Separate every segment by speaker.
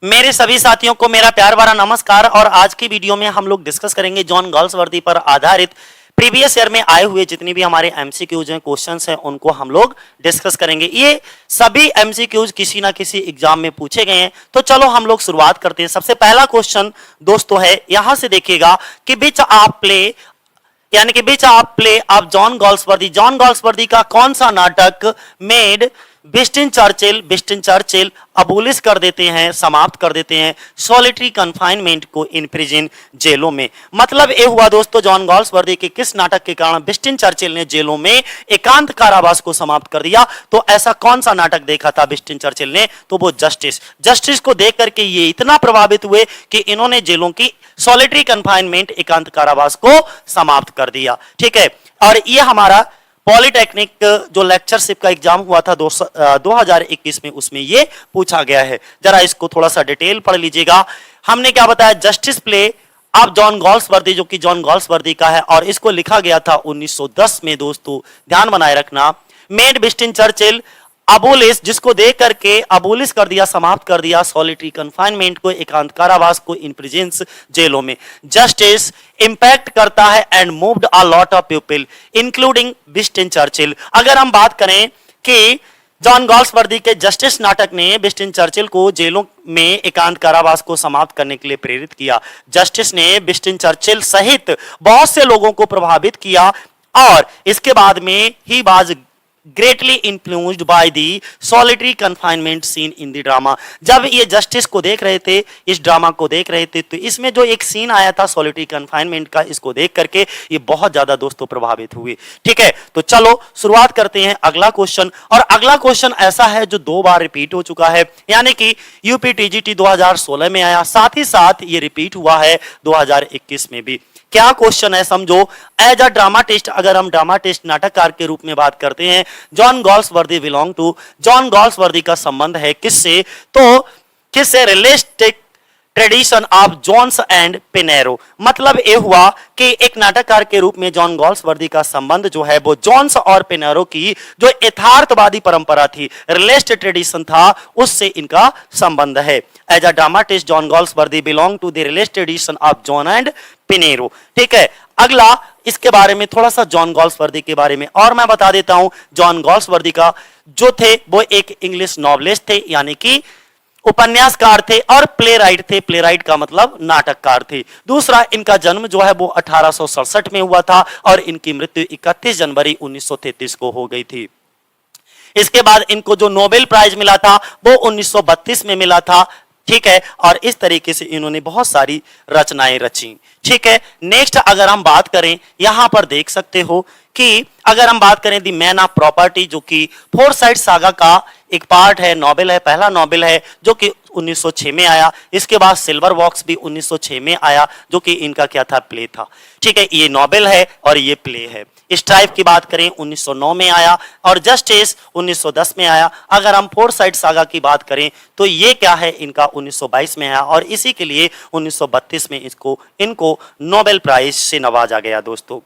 Speaker 1: मेरे सभी साथियों को मेरा प्यार भरा नमस्कार। और आज की वीडियो में हम लोग डिस्कस करेंगे जॉन गॉल्सवर्दी पर आधारित प्रीवियस ईयर में आए हुए जितनी भी हमारे एमसीक्यूज हैं, क्वेश्चंस हैं, उनको हम लोग डिस्कस करेंगे। ये सभी एमसीक्यूज किसी ना किसी एग्जाम में पूछे गए हैं। तो चलो हम लोग शुरुआत करते हैं। सबसे पहला क्वेश्चन दोस्तों है, यहां से देखिएगा कि विच ऑफ प्ले यानी कि which of play of John Galsworthy का कौन सा नाटक मेड विस्टन चर्चिल अबोलिश कर देते हैं, समाप्त कर देते हैं सॉलिटरी कन्फाइनमेंट को इन प्रिजन, जेलों में। मतलब ये हुआ दोस्तों, जॉन गॉल्सवर्दी के किस नाटक के कारण विस्टन चर्चिल ने जेलों में एकांत कारावास को समाप्त कर दिया। तो ऐसा कौन सा नाटक देखा था विस्टन चर्चिल ने? तो वो जस्टिस को देख करके ये इतना प्रभावित हुए कि इन्होंने जेलों की सॉलिटरी कन्फाइनमेंट, एकांत कारावास को समाप्त कर दिया। ठीक है, और ये हमारा पॉलिटेक्निक जो लेक्चरशिप का एग्जाम हुआ था 2021 में, उसमें ये पूछा गया है। जरा इसको थोड़ा सा डिटेल पढ़ लीजिएगा। हमने क्या बताया, justice play of John Galsworthy, जो कि जॉन गॉल्सवर्दी का है और इसको लिखा गया था 1910 में। दोस्तों ध्यान बनाए रखना, मेड विस्टन चर्चिल अबोलिश, जिसको देख करके अबोलिश कर दिया, समाप्त कर दिया सॉलिटरी कन्फाइनमेंट को, एकांत कारावास को इन प्रिजन्स, जेलों में। जस्टिस इंपैक्ट करता है and moved a lot of people including Winston Churchill. अगर हम बात करें कि जॉन गॉल्सवर्दी के जस्टिस नाटक ने विस्टन चर्चिल को जेलों में एकांत कारावास को समाप्त करने के लिए प्रेरित किया। जस्टिस ने विस्टन चर्चिल सहित बहुत से लोगों को प्रभावित किया और इसके बाद में he was greatly influenced by the solitary confinement seen in the drama. जब ये जस्टिस को देख रहे थे, इस ड्रामा को देख रहे थे, तो इसमें जो एक सीन आया था सॉलिटरी कन्फाइनमेंट का, इसको देख करके ये बहुत ज्यादा दोस्तों प्रभावित हुए। ठीक है, तो चलो शुरुआत करते हैं अगला क्वेश्चन। और अगला क्वेश्चन ऐसा है जो 2 बार रिपीट हो चुका है, यानी कि यूपी टीजीटी 2016 में आया, साथ ही साथ ये रिपीट हुआ है 2021 में भी। क्या क्वेश्चन है समझो। एज अ ड्रामाटिस्ट, अगर हम ड्रामाटिस्ट नाटककार के रूप में बात करते हैं, John Galsworthy belong to, John Galsworthy का संबंध है किससे? तो किससे? Realistic tradition of Jones and Pinero. मतलब ये हुआ कि एक नाटककार के रूप में जॉन गॉल्सवर्दी का संबंध जो है वो जोन्स और पिनेरो की जो यथार्थवादी परंपरा थी, रियलिस्ट ट्रेडिशन था, उससे इनका संबंध है। As a dramatist John Galsworthy belong to the realist tradition of John and Pinero. ठीक है, अगला इसके बारे में थोड़ा सा जॉन गॉल्सवर्दी के बारे में और मैं बता देता हूं। जॉन गॉल्सवर्दी का जो थे वो एक इंग्लिश नॉवलिस्ट थे, यानी कि उपन्यासकार थे, और प्ले राइट थे। प्ले राइट का मतलब नाटककार थे। दूसरा, इनका जन्म जो है वो 1867 में हुआ था और इनकी मृत्यु 31 जनवरी 1933 को हो गई थी। इसके बाद इनको जो नोबेल प्राइज मिला था वो 1932 में मिला था। ठीक है, और इस तरीके से इन्होंने बहुत सारी रचनाएं रची। ठीक है, नेक्स्ट अगर हम बात करें, यहां पर देख सकते हो कि अगर हम बात करें दी मैन ऑफ प्रॉपर्टी, जो कि फोरसाइट सागा का एक पार्ट है, नॉवेल है, पहला नॉवेल है, जो कि 1906 में आया। इसके बाद सिल्वर बॉक्स भी 1906 में आया, जो कि इनका क्या था? प्ले था। ठीक है, ये नॉवेल है और ये प्ले है। स्ट्राइप की बात करें 1909 में आया और जस्टिस 1910 में आया। अगर हम फोरसाइट सागा की बात करें तो ये क्या है? इनका 1922 में आया और इसी के लिए 1932 में इनको नोबेल प्राइज से नवाजा गया दोस्तों।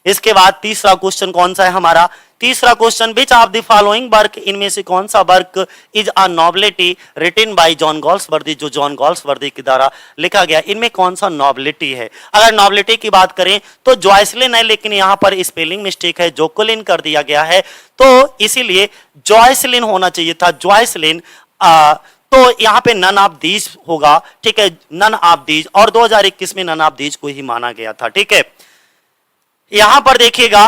Speaker 1: इसके बाद तीसरा क्वेश्चन कौन सा है हमारा? तीसरा question, which of the following work, इनमें से कौन सा work is a novelty written by John Galsworthy, जो जॉन गॉल्सवर्दी के द्वारा लिखा गया, इनमें कौन सा नॉवेलिटी है? अगर नॉवेलिटी की बात करें तो जॉयसलिन है, लेकिन यहां पर स्पेलिंग मिस्टेक है, जोकोलिन कर दिया गया है, तो इसीलिए जॉयसलिन होना चाहिए था, जॉयसलिन। तो यहाँ पे नन ऑफ दीज होगा। ठीक है, नन ऑफ दीज, और 2021 में नन ऑफ दीज को ही माना गया था। ठीक है, यहां पर देखिएगा,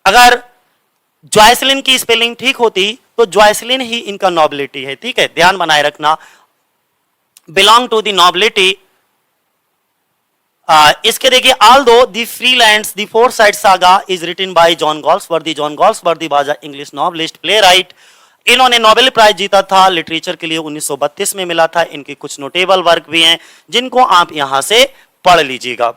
Speaker 1: अगर जॉयसलिन की स्पेलिंग ठीक होती तो जॉयसलिन ही इनका नॉबिलिटी है। ठीक है, ध्यान बनाए रखना, बिलोंग टू द नॉबिलिटी। इसके देखिए, although the Freelands the Forsyte Saga is written by John Galsworthy, John Galsworthy was a English novelist, playwright. इन्होंने नोबेल प्राइज जीता था लिटरेचर के लिए, 1932 में मिला था। इनके कुछ नोटेबल वर्क भी हैं जिनको आप यहां से पढ़ लीजिएगा।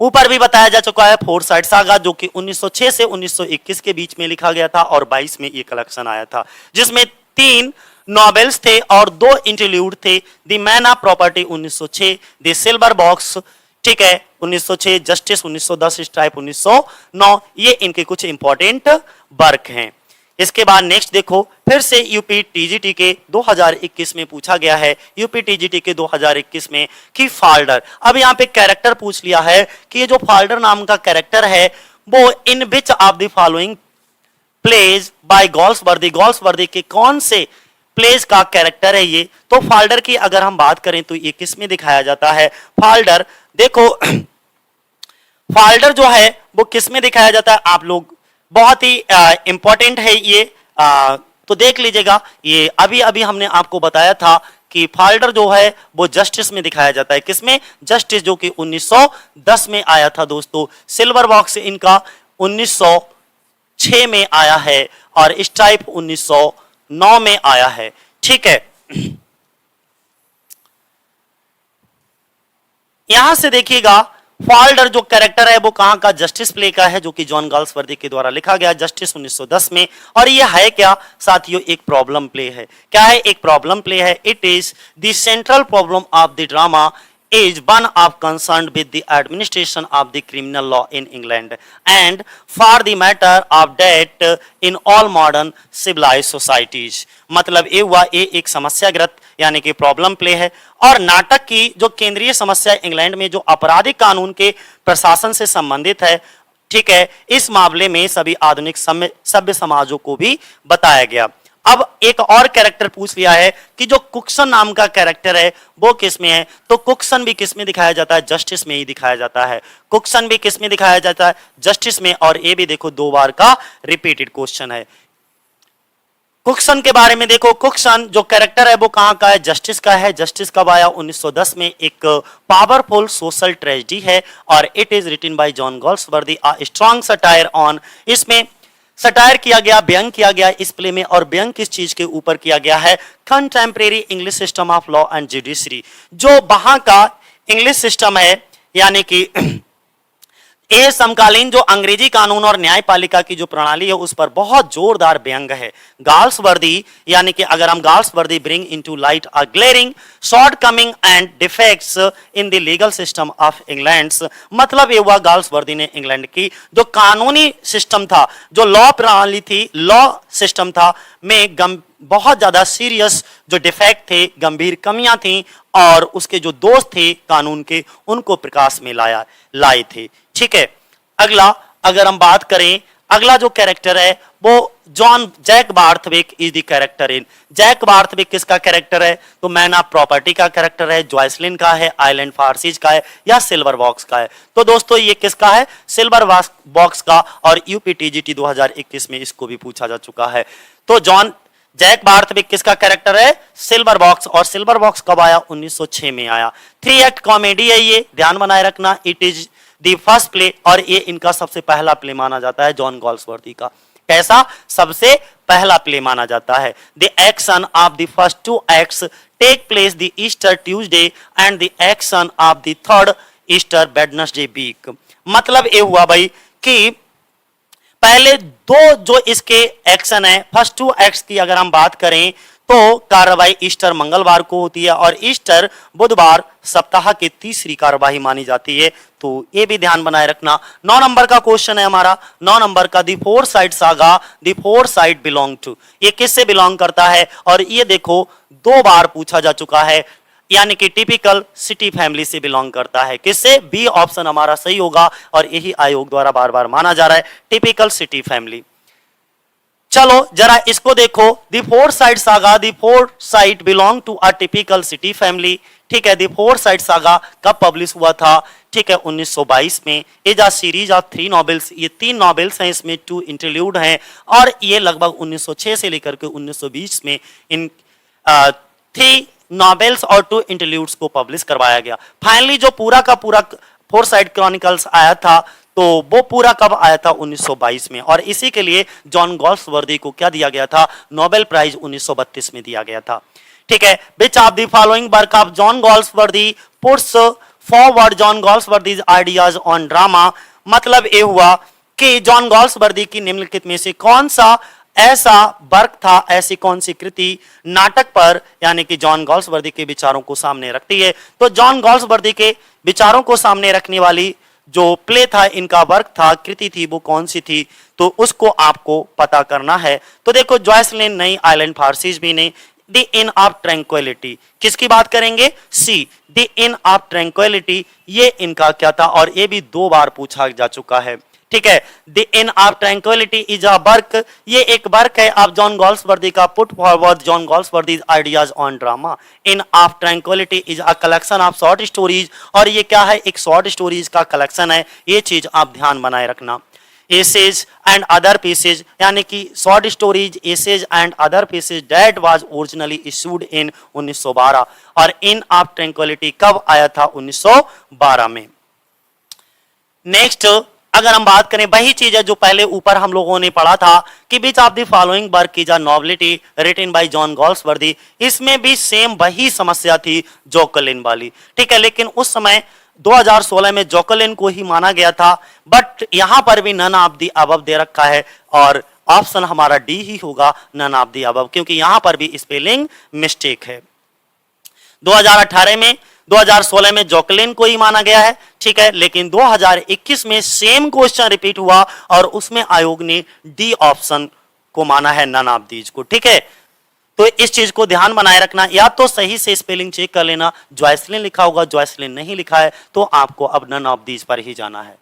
Speaker 1: ऊपर भी बताया जा चुका है फोरसाइट सागा, जो कि 1906 से 1921 के बीच में लिखा गया था और 22 में ये कलेक्शन आया था, जिसमें 3 नॉवेल्स थे और 2 इंटरल्यूड थे। The man of property 1906, the silver box, ठीक है, 1906, जस्टिस 1910, स्ट्राइप 1909, ये इनके कुछ इंपॉर्टेंट वर्क हैं। इसके बाद नेक्स्ट देखो, फिर से यूपी टीजीटी के 2021 में पूछा गया है, यूपी टीजीटी के 2021 में कि फाल्डर, अब यहाँ पे कैरेक्टर पूछ लिया है कि ये जो फाल्डर नाम का कैरेक्टर है वो in which of the following plays by Galsworthy के कौन से प्लेज का कैरेक्टर है ये। तो फाल्डर की अगर हम बात करें तो ये किस में दिखाया जाता है, फाल्डर देखो फाल्डर जो है वो किस में दिखाया जाता है, आप लोग बहुत ही इंपॉर्टेंट है ये, तो देख लीजिएगा, ये अभी अभी हमने आपको बताया था कि फाल्डर जो है वो जस्टिस में दिखाया जाता है, किसमें, जस्टिस, जो कि 1910 में आया था दोस्तों। सिल्वर बॉक्स इनका 1906 में आया है और स्ट्राइप 1909 में आया है, ठीक है। यहां से देखिएगा फाल्डर जो कैरेक्टर है वो कहां का, जस्टिस प्ले का है, जो कि जॉन गाल्सवर्दी के द्वारा लिखा गया, जस्टिस 1910 में। और ये है क्या साथियों, एक प्रॉब्लम प्ले है। क्या है, एक प्रॉब्लम प्ले है। It is the central problem of the drama is one of concerned with the administration of the criminal law in England and for the matter of that in all modern civilized societies। मतलब ये हुआ, ये एक समस्याग्रस्त यानी कि problem play है और नाटक की जो केंद्रीय समस्या इंग्लैंड में जो आपराधिक कानून के प्रशासन से संबंधित है, ठीक है, इस मामले में सभी आधुनिक सभ्य समाजों को भी बताया गया। अब एक और कैरेक्टर पूछ लिया है कि जो कुक्सन नाम का कैरेक्टर है वो किस में है, तो कुक्सन भी किस में दिखाया जाता है, जस्टिस में ही दिखाया जाता है। कुक्सन भी किस में दिखाया जाता है, जस्टिस में। और ये भी देखो 2 बार का रिपीटेड क्वेश्चन है। कुक्सन के बारे में देखो, कुक्सन जो कैरेक्टर है वो कहां का है, जस्टिस का है। जस्टिस कब आया, 1910 में। एक पावरफुल सोशल ट्रेजेडी है और it is written by John Galsworthy, a strong satire on, इसमें सटायर किया गया, व्यंग किया गया इस प्ले में। और व्यंग किस चीज के ऊपर किया गया है, contemporary English system of law and judiciary, जो वहां का इंग्लिश सिस्टम है यानी कि ये समकालीन जो अंग्रेजी कानून और न्यायपालिका की जो प्रणाली है उस पर बहुत जोरदार व्यंग है। गाल्सवर्दी यानी कि अगर हम Galsworthy bring into light a glaring shortcoming and defects in the legal system of England, मतलब ये हुआ गाल्सवर्दी ने इंग्लैंड की जो कानूनी सिस्टम था, जो लॉ प्रणाली थी, लॉ सिस्टम था में बहुत ज्यादा सीरियस जो डिफेक्ट थे, गंभीर कमियां थी और उसके जो दोष थे कानून के उनको प्रकाश में लाए थे, ठीक है। अगला अगर हम बात करें, अगला जो कैरेक्टर है वो Jack Barthwick is the character in. Jack Barthwick किसका कैरेक्टर है, तो मैन ऑफ प्रॉपर्टी का कैरेक्टर है, जॉयसलिन का है, आइलैंड फारसीज का है या सिल्वर बॉक्स का है। तो दोस्तों ये किसका है, सिल्वर बॉक्स का, और यूपीटीजीटी 2021 में इसको भी पूछा जा चुका है। तो जैक बार्थविक किसका कैरेक्टर है, सिल्वर बॉक्स, और सिल्वर बॉक्स कब आया, 1906 में आया। 3 एक्ट कॉमेडी है ये, ध्यान बनाए रखना। It is the first play, और ये इनका सबसे पहला प्ले माना जाता है जॉन गाल्सवर्दी का। कैसा, सबसे पहला प्ले माना जाता है। The action of the first 2 acts take place the Easter Tuesday and the action of the third Easter Wednesday week. मतलब ये हुआ भाई कि पहले 2 जो इसके एक्शन है, फर्स्ट 2 एक्ट्स की अगर हम बात करें तो कार्रवाई ईस्टर मंगलवार को होती है और ईस्टर बुधवार सप्ताह की तीसरी कार्रवाई मानी जाती है। तो ये भी ध्यान बनाए रखना। 9 नंबर का क्वेश्चन है हमारा, 9 नंबर का, the Forsyte Saga, the Forsyte belong to, ये किससे बिलोंग करता है, और ये देखो 2 बार पूछा जा चुका है, यानी कि टिपिकल सिटी फैमिली से बिलोंग करता है। किससे, बी ऑप्शन हमारा सही होगा और यही आयोग द्वारा बार बार माना जा रहा है, टिपिकल सिटी फैमिली। चलो जरा इसको देखो, the Forsyte Saga, the Forsyte belong to a typical city family, ठीक है। दी फोर साइड सागा कब पब्लिश हुआ था, ठीक है, 1922 में। Is a series of 3 novels, ये 3 नॉवेल्स हैं, इसमें 2 इंटरल्यूड हैं और ये लगभग 1906 से लेकर के 1920 में इन 3 नॉवेल्स और 2 इंटरल्यूड्स को पब्लिश करवाया गया। फाइनली जो पूरा का पूरा फोर साइड क्रॉनिकल्स आया था तो वो पूरा कब आया था, 1922 में, और इसी के लिए जॉन गाल्सवर्दी को क्या दिया गया था, नोबेल प्राइज 1932 में दिया गया था, ठीक है। Which of the following work of John Galsworthy puts forward John Galsworthy's ideas on drama, मतलब ये हुआ कि जॉन गाल्सवर्दी की निम्नलिखित में से कौन सा ऐसा वर्क था, ऐसी कौन सी कृति नाटक पर यानी कि जॉन गाल्सवर्दी के विचारों को सामने रखती है। तो जॉन गाल्सवर्दी के विचारों को सामने रखने वाली जो प्ले था, इनका वर्क था, कृति थी, वो कौन सी थी, तो उसको आपको पता करना है। तो देखो जॉयसलिन नई आइलैंड फारसीज भी नहीं, द इन ऑफ ट्रैंक्विलिटी, किसकी बात करेंगे? सी, द इन ऑफ ट्रैंक्विलिटी, ये इनका क्या था और ये भी 2 बार पूछा जा चुका है। ठीक है, the in of tranquillity is a work, ये एक वर्क है ऑफ जॉन गॉल्सवर्दी का, put forward John Galsworthy ideas on drama. In of tranquillity is a collection of short stories, और ये क्या है? एक शॉर्ट स्टोरीज का कलेक्शन है, ये चीज आप ध्यान बनाए रखना। एसेज एंड अदर पीसेज, यानी कि short stories, essays and other pieces that was originally issued in 1912, और इन ऑफ ट्रैंक्विलिटी कब आया था? 1912 में। नेक्स्ट अगर हम बात करें, वही चीज है जो पहले ऊपर हम लोगों ने पढ़ा था कि which of the following work is a novelty written by John Galsworthy, इसमें भी सेम वही समस्या थी जोकलिन वाली। ठीक है, लेकिन उस समय 2016 में जोकलिन को ही माना गया था, बट यहां पर भी नन ऑफ द अबव दे रखा है, और ऑप्शन हमारा डी ही होगा, नन ऑफ द अबव, क्योंकि यहां पर भी स्पेलिंग मिस्टेक है। 2018 में 2016 में जोकलिन को ही माना गया है, ठीक है, लेकिन 2021 में सेम क्वेश्चन रिपीट हुआ और उसमें आयोग ने डी ऑप्शन को माना है, नन ऑफ दीज को। ठीक है, तो इस चीज को ध्यान बनाए रखना, या तो सही से स्पेलिंग चेक कर लेना, जॉयसलिन लिखा होगा, जॉयसलिन नहीं लिखा है तो आपको अब नन ऑफ दीज पर ही जाना है।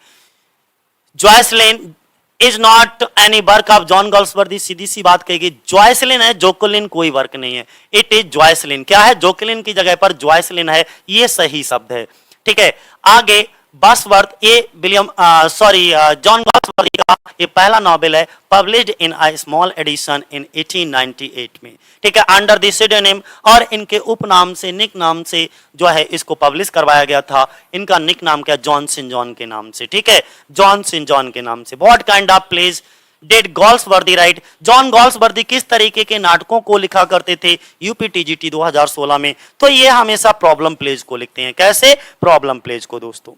Speaker 1: Jocelyn is not any work of John Galsworthy, सीधी सी बात कहेगी, जॉयसलिन है, जोकलिन कोई वर्क नहीं है, इट इज जॉयसलिन। क्या है? जोकलिन की जगह पर जॉयसलिन है, ये सही शब्द है। ठीक है, आगे बसवर्थ, ये जॉन गॉल्सवर्दी का ये पहला नॉवेल है, published in a small edition in 1898 में। ठीक है, अंडर द सिडोनिम, और इनके उपनाम से, निक नाम से जो है इसको पब्लिश करवाया गया था। इनका निक नाम क्या? जॉन सेंट जॉन के नाम से। ठीक है, जॉन सेंट जॉन के नाम से। What kind of plays did Galsworthy write? John Galsworthy किस तरीके के नाटकों को लिखा करते थे यूपीटीजीटी 2016 में? तो ये हमेशा प्रॉब्लम प्लेज को लिखते हैं। कैसे? प्रॉब्लम प्लेज को दोस्तों।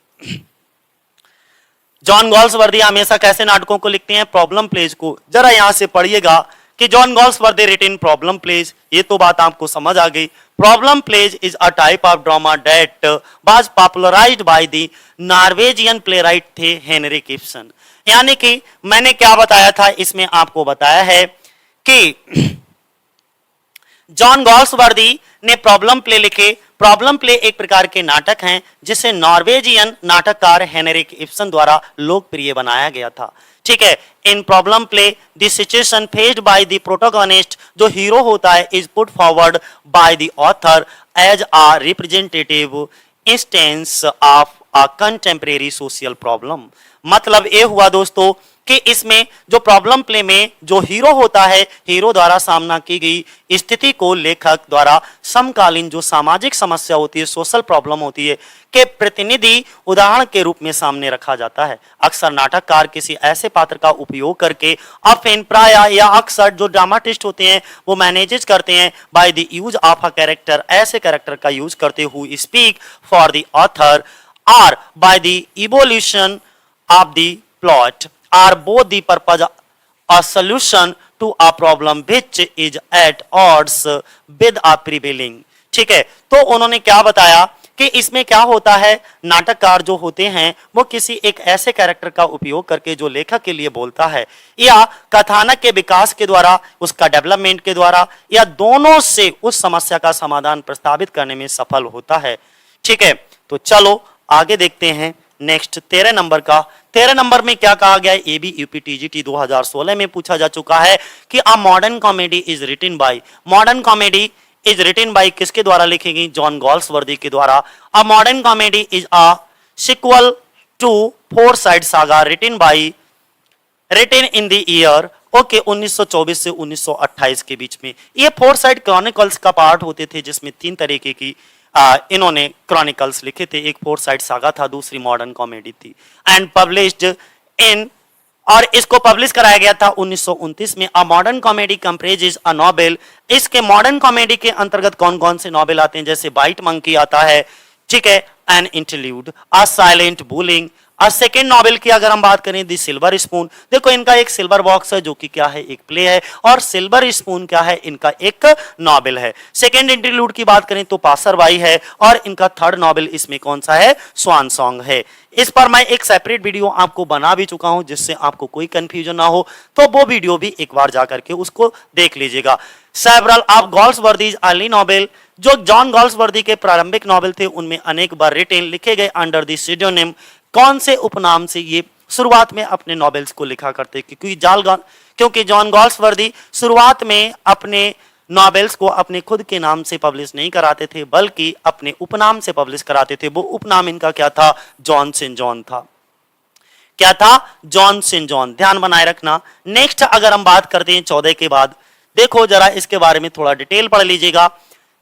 Speaker 1: जॉन गॉल्सवर्दी हमेशा कैसे नाटकों को लिखते हैं? प्रॉब्लम प्लेज को। जरा यहां से पढ़िएगा कि John Galsworthy written problem plays, ये तो बात आपको समझ आ गई। Problem plays is a type of drama that was popularised by the Norwegian playwright थे हेनरी किप्सन। यानी कि मैंने क्या बताया था, इसमें आपको बताया है कि जॉन गॉल्सवर्दी ने प्रॉब्लम प्ले लिखे। प्रॉब्लम प्ले एक प्रकार के नाटक हैं जिसे नॉर्वेजियन नाटककार हेनरिक इब्सन द्वारा लोकप्रिय बनाया गया था। ठीक है, in problem play the situation faced by the protagonist, जो हीरो होता है, is put forward by the author as a representative instance of a contemporary social problem. मतलब ये हुआ दोस्तों कि इसमें जो प्रॉब्लम प्ले में जो हीरो होता है, हीरो द्वारा सामना की गई स्थिति को लेखक द्वारा समकालीन जो सामाजिक समस्या होती है, सोशल प्रॉब्लम होती है, के प्रतिनिधि उदाहरण के रूप में सामने रखा जाता है। अक्सर नाटककार किसी ऐसे पात्र का उपयोग करके ऑफेन प्राय या अक्सर जो ड्रामाटिस्ट होते हैं वो मैनेजेज करते हैं by the use of a character, ऐसे कैरेक्टर का यूज करते who speak for the author और by the evolution of the plot are both the purpose a solution to a problem which is at odds with a prevailing। ठीक है, तो उन्होंने क्या बताया कि इसमें क्या होता है, नाटककार जो होते हैं वो किसी एक ऐसे कैरेक्टर का उपयोग करके जो लेखक के लिए बोलता है या कथानक के विकास के द्वारा, उसका डेवलपमेंट के द्वारा, या दोनों से उस समस्या का समाधान प्रस्तावित करने में सफल होता है। ठीक है, तो चलो आगे देखते हैं। नेक्स्ट 13 नंबर का, 13 नंबर में क्या कहा गया है, ये भी यूपीटीजीटी 2016 में पूछा जा चुका है कि a modern comedy is written by, modern comedy is written by किसके द्वारा लिखी गई? जॉन गॉल्सवर्दी के द्वारा। A modern comedy is a sequel to Forsyte Saga written in the year, okay, 1924 से 1928 के बीच में। ये फोरसाइड क्रॉनिकल्स का पार्ट होते थे जिसमें 3 तरीके की इन्होंने क्रॉनिकल्स लिखे थे। एक फोरसाइड सागा था, दूसरी मॉडर्न कॉमेडी थी। एंड पब्लिश्ड इन, और इसको पब्लिश कराया गया था 1929 में। A modern comedy comprises a novel, इसके मॉडर्न कॉमेडी के अंतर्गत कौन कौन से नॉवेल आते हैं? जैसे वाइट मंकी आता है, ठीक है, an interlude, a silent wooing, second novel की अगर हम बात करें दी सिल्वर स्पून, देखो इनका एक सिल्वर बॉक्स है जो कि क्या है, एक प्ले है, और सिल्वर स्पून क्या है, इनका एक नॉवेल है। सेकेंड इंटरलूड की बात करें तो पासरबाई है, और इनका थर्ड नॉवेल इसमें कौन सा है, स्वान सॉन्ग है। इस पर मैं एक सेपरेट वीडियो आपको बना भी चुका हूं, जिससे आपको कोई कंफ्यूजन ना हो, तो वो वीडियो भी एक बार जाकर के उसको देख लीजिएगा। सेवरल ऑफ गॉल्सवर्दीज अर्ली नॉवेल, जो जॉन गॉल्सवर्दी के प्रारंभिक नॉवेल थे, उनमें अनेक बार रिटेन लिखे गए अंडर द सिडोनिम, कौन से उपनाम से ये शुरुआत में अपने नॉवेल्स को लिखा करते, क्योंकि जॉन गॉल्सवर्दी शुरुआत में अपने नॉवेल्स को अपने खुद के नाम से पब्लिश नहीं कराते थे, बल्कि अपने उपनाम से पब्लिश कराते थे। वो उपनाम इनका क्या था, जॉन सेंट जॉन था। क्या था, जॉन सेंट जॉन, ध्यान बनाए रखना। नेक्स्ट अगर हम बात करते हैं 14 के बाद, देखो जरा इसके बारे में थोड़ा डिटेल पढ़ लीजिएगा।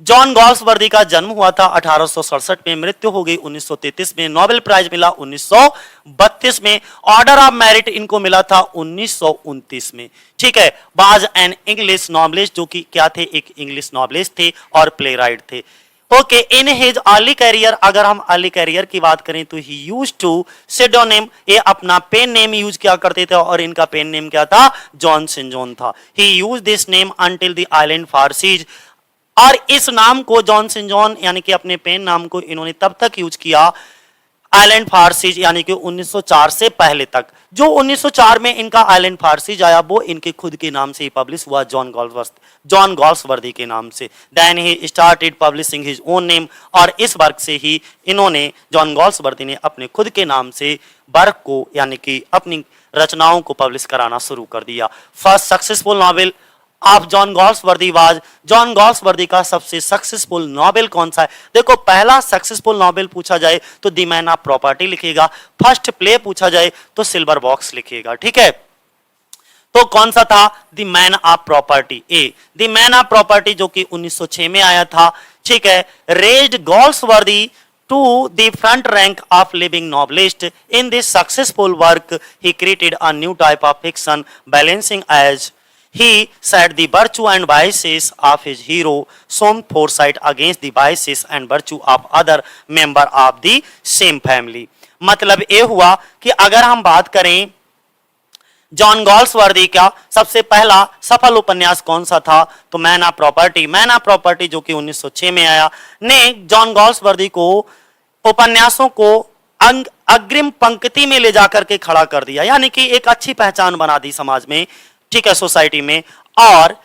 Speaker 1: जॉन गॉल्सवर्दी का जन्म हुआ था 1867 में, मृत्यु हो गई 1933 में, नोबेल प्राइज मिला 1932 में, ऑर्डर ऑफ मेरिट इनको मिला था 1929 में। ठीक है, वाज एन इंग्लिश नॉवेलिस्ट, जो कि क्या थे, एक इंग्लिश नॉवेलिस्ट थे और प्ले राइट थे। Okay, in his early career, अगर हम अर्ली कैरियर की बात करें तो ही यूज्ड टू सिडोनिम, ये अपना पेन नेम यूज किया करते थे, और इनका पेन नेम क्या था, जॉन सेंट जॉन था। He use this name until the island Pharisees, और इस नाम को जॉन सेंट जॉन यानी कि अपने पेन नाम को इन्होंने तब तक यूज किया आइलैंड फारसीज यानी कि 1904 से पहले तक। जो 1904 में इनका आइलैंड फारसीज आया वो इनके खुद के नाम से ही पब्लिश हुआ, जॉन गॉल्सवर्दी के नाम से। Then he started publishing his own name, और इस वर्क से ही इन्होंने, जॉन गॉल्सवर्दी ने अपने खुद के नाम से वर्क को यानी कि अपनी रचनाओं को पब्लिश कराना शुरू कर दिया। First successful novel of John Galsworthy was, John Galsworthy का सबसे सक्सेसफुल नॉवेल कौन सा है, देखो पहला सक्सेसफुल नॉवेल पूछा जाए तो द मैन ऑफ प्रॉपर्टी लिखेगा, फर्स्ट प्ले पूछा जाए तो सिल्वर बॉक्स लिखेगा। ठीक है, तो कौन सा था, the man of property, A the man of property, जो कि 1906 में आया था। ठीक है, raised Galsworthy to the front rank of living novelist. In this successful work he created a new type of fiction, balancing as he set the virtue and vices of his hero Tom Forsyth against the vices and virtue of other member of the same family। मतलब ये हुआ कि अगर हम बात करें John Galsworthy का सबसे पहला सफल उपन्यास कौन सा था, तो man of property. Man of property जो कि 1906 में आया, ने जॉन गॉल्सवर्दी को उपन्यासों को अग्रिम पंक्ति में ले जाकर के खड़ा कर दिया, यानी कि एक अच्छी पहचान बना दी समाज में, ठीक है, सोसाइटी में। और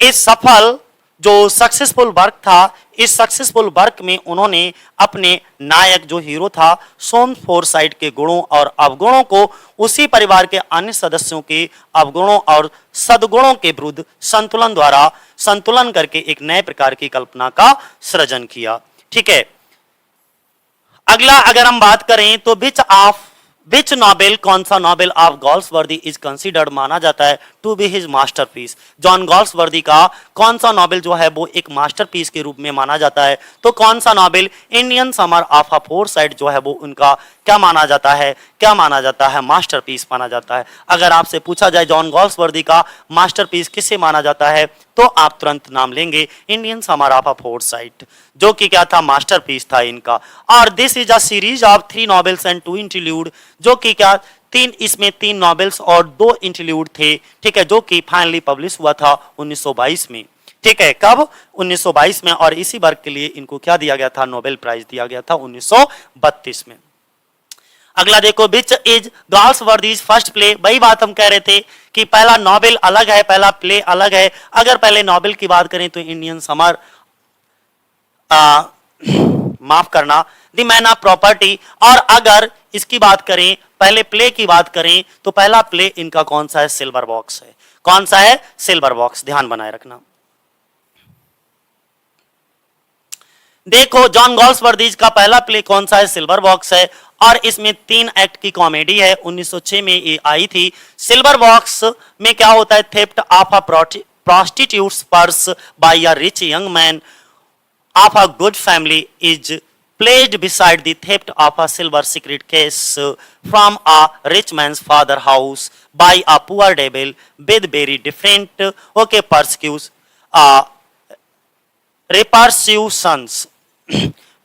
Speaker 1: इस सफल जो सक्सेसफुल वर्क था, इस सक्सेसफुल वर्क में उन्होंने अपने नायक जो हीरो था सोम फोरसाइट के गुणों और अवगुणों को उसी परिवार के अन्य सदस्यों के अवगुणों और सद्गुणों के विरुद्ध संतुलन द्वारा संतुलन करके एक नए प्रकार की कल्पना का सृजन किया। ठीक है, अगला अगर हम बात करें तो विच नॉवेल, कौन सा novel of Galsworthy is considered, माना जाता है to be his masterpiece. John Galsworthy का कौन सा नॉवेल जो है वो एक मास्टरपीस के रूप में माना जाता है, तो कौन सा novel, Indian summer of a foresight जो है वो उनका क्या माना जाता है, क्या माना जाता है, मास्टरपीस माना जाता है। अगर आपसे पूछा जाए जॉन गॉल्सवर्दी का मास्टरपीस किसे माना जाता है, तो आप तुरंत नाम लेंगे Indian summer of a foresight, जो कि क्या था, मास्टरपीस था इनका। और this is a series of 3 novels and 2 interlude, जो कि क्या, इसमें 3 नॉवेल्स और 2 इंटरल्यूड थे। ठीक है, जो कि फाइनली पब्लिश हुआ था 1922 में। ठीक है, कब, 1922 में। और इसी वर्क के लिए इनको क्या दिया गया था, नोबेल प्राइज दिया गया था 1932 में। अगला देखो, विच इज गॉल्सवर्दीज फर्स्ट प्ले, वही बात हम कह रहे थे कि पहला नॉवेल अलग है, पहला प्ले अलग है। अगर पहले नॉवेल की बात करें तो इंडियन समर, माफ करना, द मैन ऑफ प्रॉपर्टी। और अगर इसकी बात करें, पहले प्ले की बात करें, तो पहला प्ले इनका कौन सा है, सिल्वर बॉक्स है। कौन सा है, सिल्वर बॉक्स, ध्यान बनाए रखना। देखो जॉन गॉल्सवर्दीज का पहला प्ले कौन सा है, सिल्वर बॉक्स है, और इसमें 3 एक्ट की कॉमेडी है, 1906 में ये आई थी। सिल्वर बॉक्स में क्या होता है, theft of a prostitute's purse by a rich young man of a good family is placed beside the theft of a silver secret case from a rich man's father house by a poor devil with very different repercussions।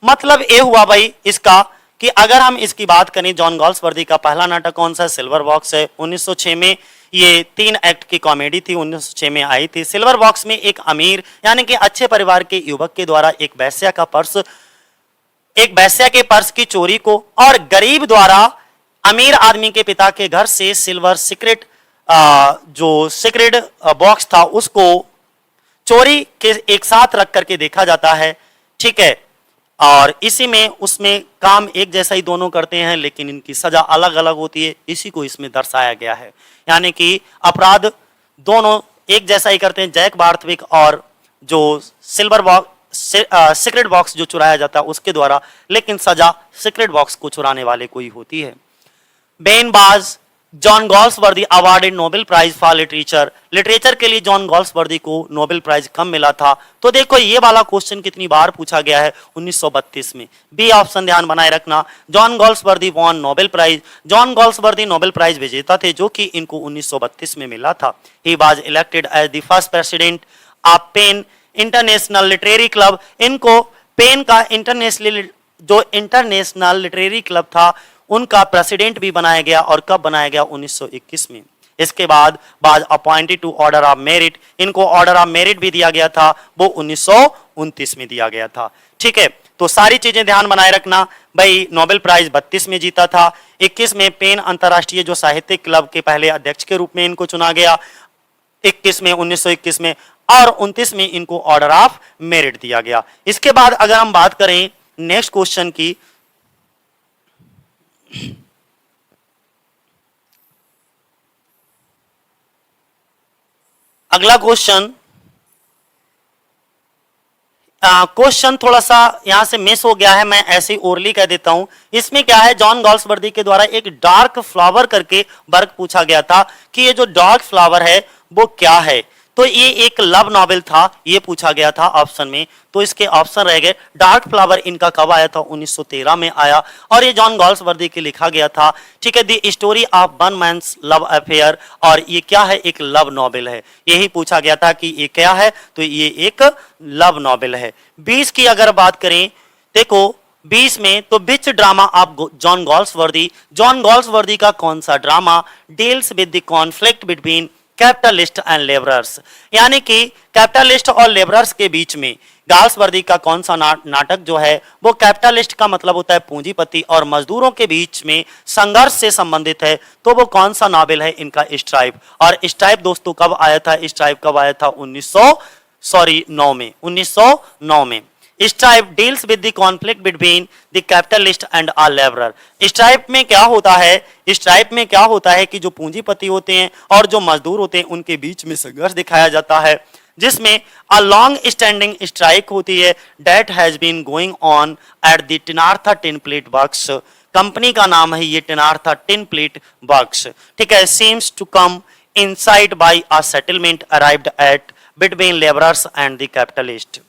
Speaker 1: मतलब ये हुआ भाई इसका कि अगर हम इसकी बात करें, जॉन गॉल्सवर्दी का पहला नाटक कौन सा? सिल्वर बॉक्स है, 1906 में। ये 3 एक्ट की कॉमेडी थी, 1906 में आई थी। सिल्वर बॉक्स में एक अमीर यानी कि अच्छे परिवार के युवक के द्वारा एक वैश्या के पर्स की चोरी को और गरीब द्वारा अमीर आदमी के पिता के घर से सिल्वर सीक्रेट बॉक्स था उसको चोरी के एक साथ रख करके देखा जाता है, ठीक है। और इसी में उसमें काम एक जैसा ही दोनों करते हैं, लेकिन इनकी सजा अलग अलग होती है, इसी को इसमें दर्शाया गया है। यानी कि अपराध दोनों एक जैसा ही करते हैं, जैक बार्थविक और जो सिल्वर बॉक्स सीक्रेट बॉक्स जो चुराया जाता है उसके द्वारा, लेकिन सजा सीक्रेट बॉक्स को चुराने वाले को ही होती है। बेन बाज, John Galsworthy awarded Nobel prize for literature. Literature के लिए जॉन गॉल्सवर्दी को नोबेल प्राइज कब मिला था? तो देखो ये वाला क्वेश्चन कितनी बार पूछा गया है, 1932 में। बी ऑप्शन ध्यान बनाए रखना। John Galsworthy won Nobel prize. John Galsworthy Nobel prize विजेता थे जो कि इनको 1932 में मिला था। He was elected as the first president of PEN international literary club. इनको पेन का इंटरनेशनल लिटरेरी क्लब था उनका प्रेसिडेंट भी बनाया गया। और कब बनाया गया? 1921 में। इसके बाद appointed to order of merit. इनको ऑर्डर ऑफ मेरिट भी दिया गया था, वो 1929 में दिया गया था, ठीक है। तो सारी चीजें ध्यान बनाए रखना भाई। नोबेल प्राइज 32 में जीता था। 21 में पेन अंतरराष्ट्रीय जो साहित्यिक क्लब के पहले अध्यक्ष के रूप में इनको चुना गया 1921 में। और 29 में इनको ऑर्डर ऑफ मेरिट दिया गया। इसके बाद अगर हम बात करें नेक्स्ट क्वेश्चन की, अगला क्वेश्चन थोड़ा सा यहां से मिस हो गया है, मैं ऐसे ही ओरली कह देता हूं। इसमें क्या है, जॉन गॉल्सवर्दी के द्वारा एक डार्क फ्लावर करके वर्क पूछा गया था कि ये जो डार्क फ्लावर है वो क्या है। तो ये एक लव नॉवेल था, ये पूछा गया था ऑप्शन में। तो इसके ऑप्शन रह गए। डार्क फ्लावर इनका कब आया था? 1913 में आया और ये जॉन गॉल्सवर्दी के लिखा गया था, ठीक है। The story of one man's love affair. और ये क्या है? एक लव नॉवेल है। यही पूछा गया था कि ये क्या है, तो ये एक लव नॉवेल है। 20 की अगर बात करें, देखो 20 में तो which drama of John Galsworthy. John Galsworthy का कौन सा drama deals with the conflict between capitalist and labourers. यानी कि कैपिटलिस्ट और लेबरर्स के बीच में गॉल्सवर्दी का कौन सा नाटक जो है वो कैपिटलिस्ट का मतलब होता है पूंजीपति और मजदूरों के बीच में संघर्ष से संबंधित है। तो वो कौन सा नॉवेल है इनका? स्ट्राइप। और स्ट्राइप दोस्तों कब आया था? स्ट्राइप कब आया था? 1909 में। Stripe deals with the conflict between the capitalist and a labourer. Stripe में क्या होता है? स्ट्राइप में क्या होता है कि जो पूंजीपति होते हैं और जो मजदूर होते हैं उनके बीच में संघर्ष दिखाया जाता है, जिसमें अ लॉन्ग स्टैंडिंग स्ट्राइक होती है that has been going on at the Trenartha tin plate works. Company का नाम है ये टिनार्था टिन प्लेट वर्क्स, ठीक है। Seems to come inside by a settlement arrived at between labourers and the capitalist.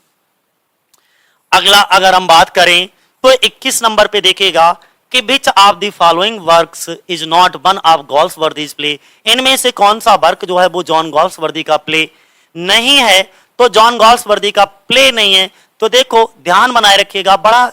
Speaker 1: अगला अगर हम बात करें तो 21 नंबर पे देखिएगा कि which of the following works is not one of Galsworthy's play. इनमें से कौन सा वर्क जो है वो जॉन गॉल्सवर्दी का प्ले नहीं है? तो जॉन गॉल्सवर्दी का प्ले नहीं है। तो देखो ध्यान बनाए रखिएगा, बड़ा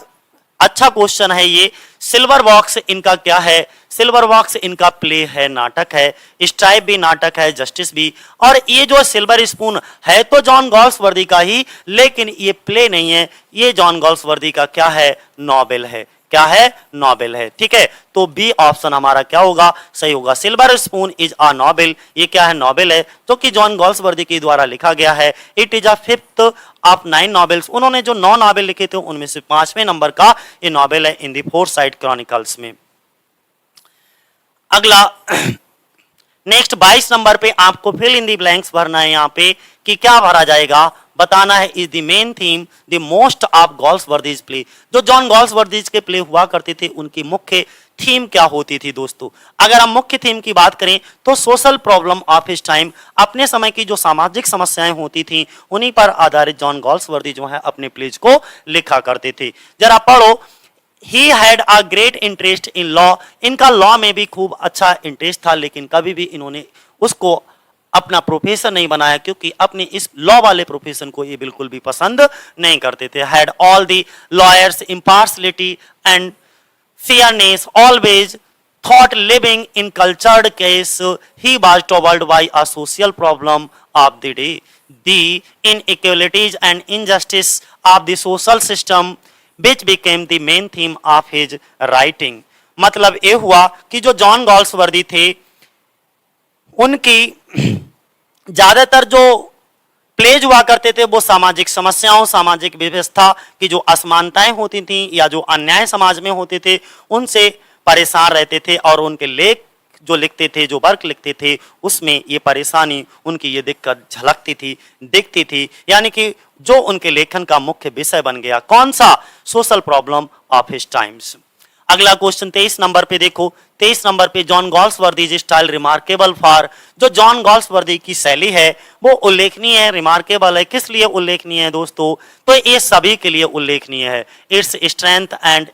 Speaker 1: अच्छा क्वेश्चन है ये। सिल्वर बॉक्स इनका क्या है? सिल्वर बॉक्स इनका प्ले है, नाटक है। स्ट्राइप भी नाटक है, जस्टिस भी। और ये जो सिल्वर स्पून है तो जॉन गॉल्सवर्दी का ही, लेकिन ये प्ले नहीं है, ये जॉन गॉल्सवर्दी का क्या है? नॉवेल है। क्या है? नॉवेल है, ठीक है। तो बी ऑप्शन हमारा क्या होगा? सही होगा। Silver spoon is a novel. ये क्या है? नॉवेल है जो कि जॉन गॉल्सवर्दी के द्वारा लिखा गया है। It is a fifth of 9 novels. उन्होंने जो 9 नॉवेल लिखे थे उनमें से 5वें नंबर का ये नॉवेल है इन द फोरसाइट क्रॉनिकल्स में। अगला नेक्स्ट 22 नंबर पे आपको फिल इन दी ब्लैंक्स भरना है। यहाँ पे कि क्या भरा जाएगा, बताना है। Is the main theme the most of Galsworthy's play. जो जॉन गॉल्सवर्दीज के प्ले हुआ करते थे उनकी मुख्य थीम क्या होती थी दोस्तों? अगर हम मुख्य थीम की बात करें तो social problem of his time. अपने समय की जो सामाजिक समस्याएं होती थी उन्हीं पर आधारित जॉन गॉल्सवर्दी जो है अपने प्लेज को लिखा करते थे। जरा पढ़ो। He had a great interest in law। इनका लॉ में भी खूब अच्छा इंटरेस्ट था, लेकिन कभी भी इन्होंने उसको अपना प्रोफेशन नहीं बनाया क्योंकि अपने इस लॉ वाले प्रोफेशन को ये बिल्कुल भी पसंद नहीं करते थे। Had all the lawyers impartiality and fairness, always thought living in cultured case, he was troubled by a social problem of the day. The inequalities and injustice of the social system which became the main theme of his writing. मतलब ये हुआ कि जो John Galsworthy थे उनकी ज्यादातर जो pledge हुआ करते थे वो सामाजिक समस्याओं, सामाजिक व्यवस्था की जो असमानताएं होती थी या जो अन्याय समाज में होते थे उनसे परेशान रहते थे और उनके लेख जो लिखते थे, जो वर्क लिखते थे, उसमें ये परेशानी उनकी ये दिक्कत झलकती थी, दिखती थी, यानी कि जो उनके लेखन का मुख्य विषय बन गया। कौन सा? Social problem of his times. अगला क्वेश्चन 23 नंबर पे देखो। 23 नंबर पे John Galsworthy style remarkable for, जो जॉन गॉल्सवर्दी की शैली है वो उल्लेखनीय है, रिमार्केबल है। किस लिए उल्लेखनीय है दोस्तों? तो ये सभी के लिए उल्लेखनीय है। इट्स स्ट्रेंथ एंड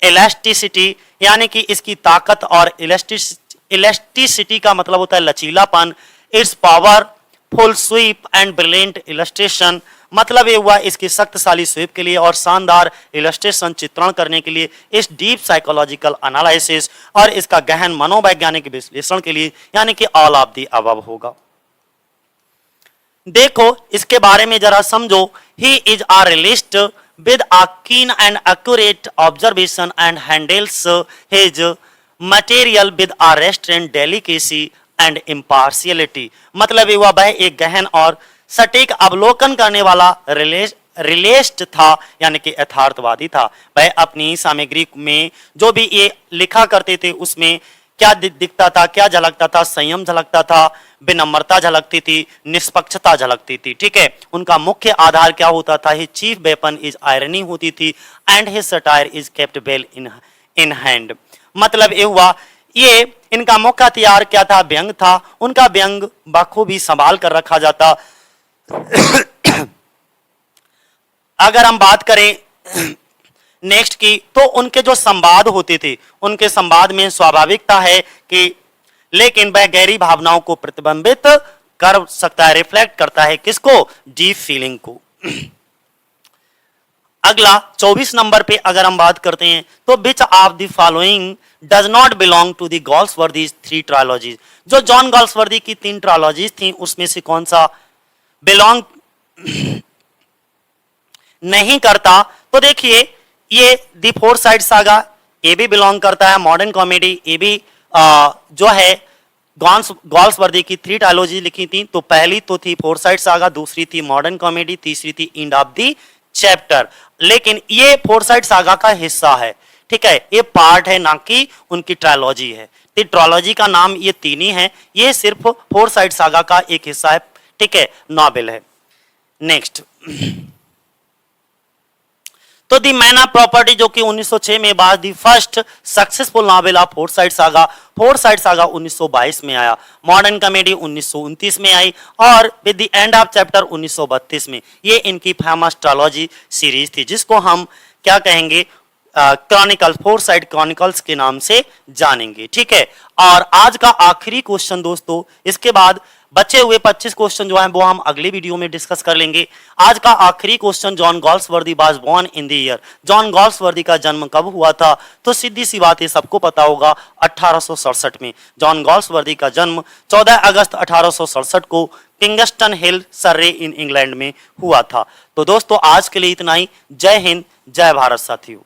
Speaker 1: इलास्टिसिटी, यानी कि इसकी ताकत और इलास्टिसिटी का मतलब होता है लचीलापन। It's powerful SVEEP and brilliant illustration, मतलब ये हुआ इसकी शक्तिशाली स्वीप के लिए और शानदार इलस्ट्रेशन चित्रण करने के लिए। इस डीप साइकोलॉजिकल एनालिसिस, और इसका गहन मनोवैज्ञानिक विश्लेषण के लिए, यानी कि ऑल ऑफ दी अबव होगा। देखो इसके बारे में जरा समझो। He is a realist with a keen and accurate observation and handles his material with a restrained delicacy and impartiality, मतलब ये वह एक गहन और सटीक अवलोकन करने वाला रियलिस्ट था, यानी कि यथार्थवादी था। वह अपनी सामग्री में जो भी ये लिखा करते थे उसमें क्या दिखता था, क्या झलकता था? संयम झलकता था, विनम्रता झलकती थी, निष्पक्षता झलकती थी। ठीक है, उनका मुख्य आधार क्या होता था? His chief weapon is irony होती थी and his satire is kept well in hand, मतलब ये हुआ ये इनका मुख्य हथियार क्या था? व्यंग था। उनका व्यंग बखूबी संभाल कर रखा जाता। अगर हम बात करें नेक्स्ट की, तो उनके जो संवाद होते थे, उनके संवाद में स्वाभाविकता है कि, लेकिन वह गहरी भावनाओं को प्रतिबिंबित कर सकता है, रिफ्लेक्ट करता है। किसको? डीप फीलिंग को। अगला 24 नंबर पे अगर हम बात करते हैं तो which of the following does not belong to the Galsworthy three trilogies, जो जॉन गॉल्सवर्दी की 3 ट्रायोलॉजीज थी उसमें से कौन सा बिलोंग नहीं करता? तो देखिए ये दी फोर साइड सागा ये भी बिलोंग करता है, मॉडर्न कॉमेडी ये भी जो है गॉल्सवर्दी की 3 ट्रायोलॉजी लिखी थी। तो पहली तो थी फोर साइड सागा, दूसरी थी मॉडर्न कॉमेडी, तीसरी थी एंड ऑफ द चैप्टर। लेकिन ये फोर साइड सागा का हिस्सा है, ठीक है, ये पार्ट है ना कि उनकी ट्रायोलॉजी है। तो ट्रायोलॉजी का नाम ये 3 ही है, ये सिर्फ फोर साइड सागा का एक हिस्सा है, ठीक है, नॉवेल है। नेक्स्ट तो दी मैन ऑफ प्रॉपर्टी जो कि 1906 में बाद the first successful novel of four side saga. Four side saga 1922 में आया, मॉडर्न कॉमेडी 1929 में आई और with the end of chapter 1932 में। ये इनकी फेमस ट्रायोलॉजी सीरीज थी जिसको हम क्या कहेंगे? क्रॉनिकल, फोर साइड क्रॉनिकल्स के नाम से जानेंगे, ठीक है। और आज का आखिरी क्वेश्चन दोस्तों, इसके बाद बचे हुए 25 क्वेश्चन जो हैं वो हम अगली वीडियो में डिस्कस कर लेंगे। आज का आखिरी question, John Galsworthy was born in the year, John Galsworthy का जन्म कब हुआ था? तो सीधी सी बात है, सबको पता होगा 1867 में। जॉन गॉल्सवर्दी का जन्म 14 अगस्त 1867 को Kingston hill, Surrey in England में हुआ था। तो दोस्तों आज के लिए इतना ही। जय हिंद, जय भारत साथियों।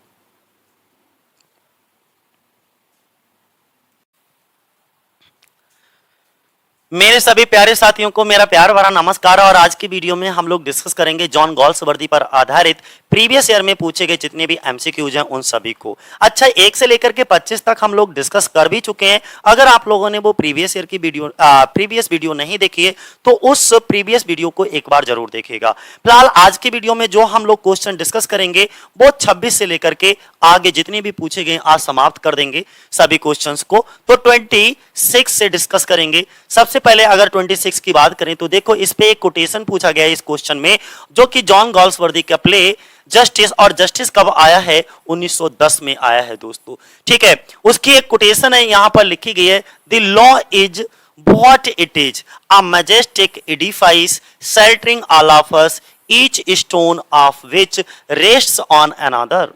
Speaker 1: मेरे सभी प्यारे साथियों को मेरा प्यार भरा नमस्कार। और आज की वीडियो में हम लोग डिस्कस करेंगे जॉन गॉल्सवर्दी पर आधारित प्रीवियस ईयर में पूछे गए जितने भी एमसीक्यूज हैं उन सभी को। अच्छा, 1 से लेकर के 25 तक हम लोग डिस्कस कर भी चुके हैं। अगर आप लोगों ने वो प्रीवियस ईयर की प्रीवियस वीडियो नहीं देखी है तो उस प्रीवियस वीडियो को एक बार जरूर देखिएगा। फिलहाल आज की वीडियो में जो हम लोग क्वेश्चन डिस्कस करेंगे वो 26 से लेकर के आगे जितने भी पूछे गए आज समाप्त कर देंगे सभी क्वेश्चंस को। तो 26 से डिस्कस करेंगे। सबसे पहले अगर 26 की बात करें तो देखो इस पे एक कोटेशन पूछा गया है इस क्वेश्चन में, जो कि जॉन गॉल्सवर्दी का प्ले जस्टिस, और जस्टिस कब आया है? 1910 में आया है दोस्तों, ठीक है। उसकी एक कोटेशन है यहां पर लिखी गई है, the law is what it is, a majestic edifice sheltering all of us, each stone of which rests on another.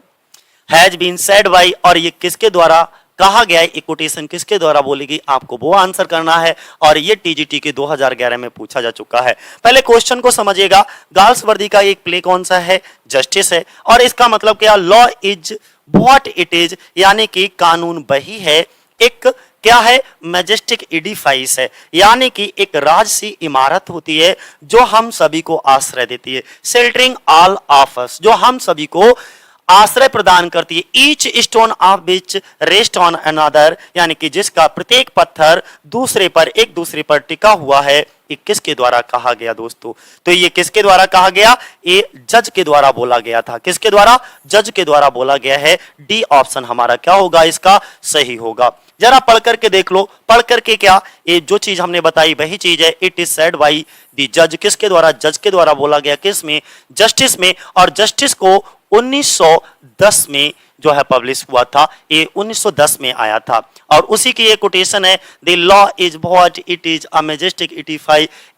Speaker 1: Has been said by, और ये किसके द्वारा कहा गया है, ये कोटेशन किसके द्वारा बोली गई, आपको वो आंसर करना है। और ये टीजीटी के 2011 में पूछा जा चुका है। पहले क्वेश्चन को समझिएगा। गाल्सवर्दी का एक प्ले कौन सा है, जस्टिस है। और इसका मतलब क्या, law is what it is, यानी कि कानून वही है, एक क्या है, मैजेस्टिक एडिफाइस है, यानी कि एक राजसी इमारत होती है जो हम सभी को आश्रय देती है, शेल्टरिंग ऑल ऑफ अस, जो हम सभी को आश्रय प्रदान करती है। Each stone of which rest on another, यानी कि जिसका प्रत्येक पत्थर दूसरे पर, एक दूसरे पर टिका हुआ है। ये किसके द्वारा कहा गया दोस्तों, तो ये किसके द्वारा कहा गया, ये जज के द्वारा बोला गया था। किसके द्वारा, जज के द्वारा बोला गया है। डी ऑप्शन हमारा क्या होगा, इसका सही होगा। जरा पढ़ करके देख लो, पढ़ करके क्या, ये जो चीज हमने बताई वही चीज है। It is said by the जज, किसके द्वारा, जज के द्वारा बोला गया, किस में, जस्टिस में। और जस्टिस को 1910 में जो है पब्लिश हुआ था, ये 1910 में आया था। और उसी की ये कोटेशन है, the law is what it is, a majestic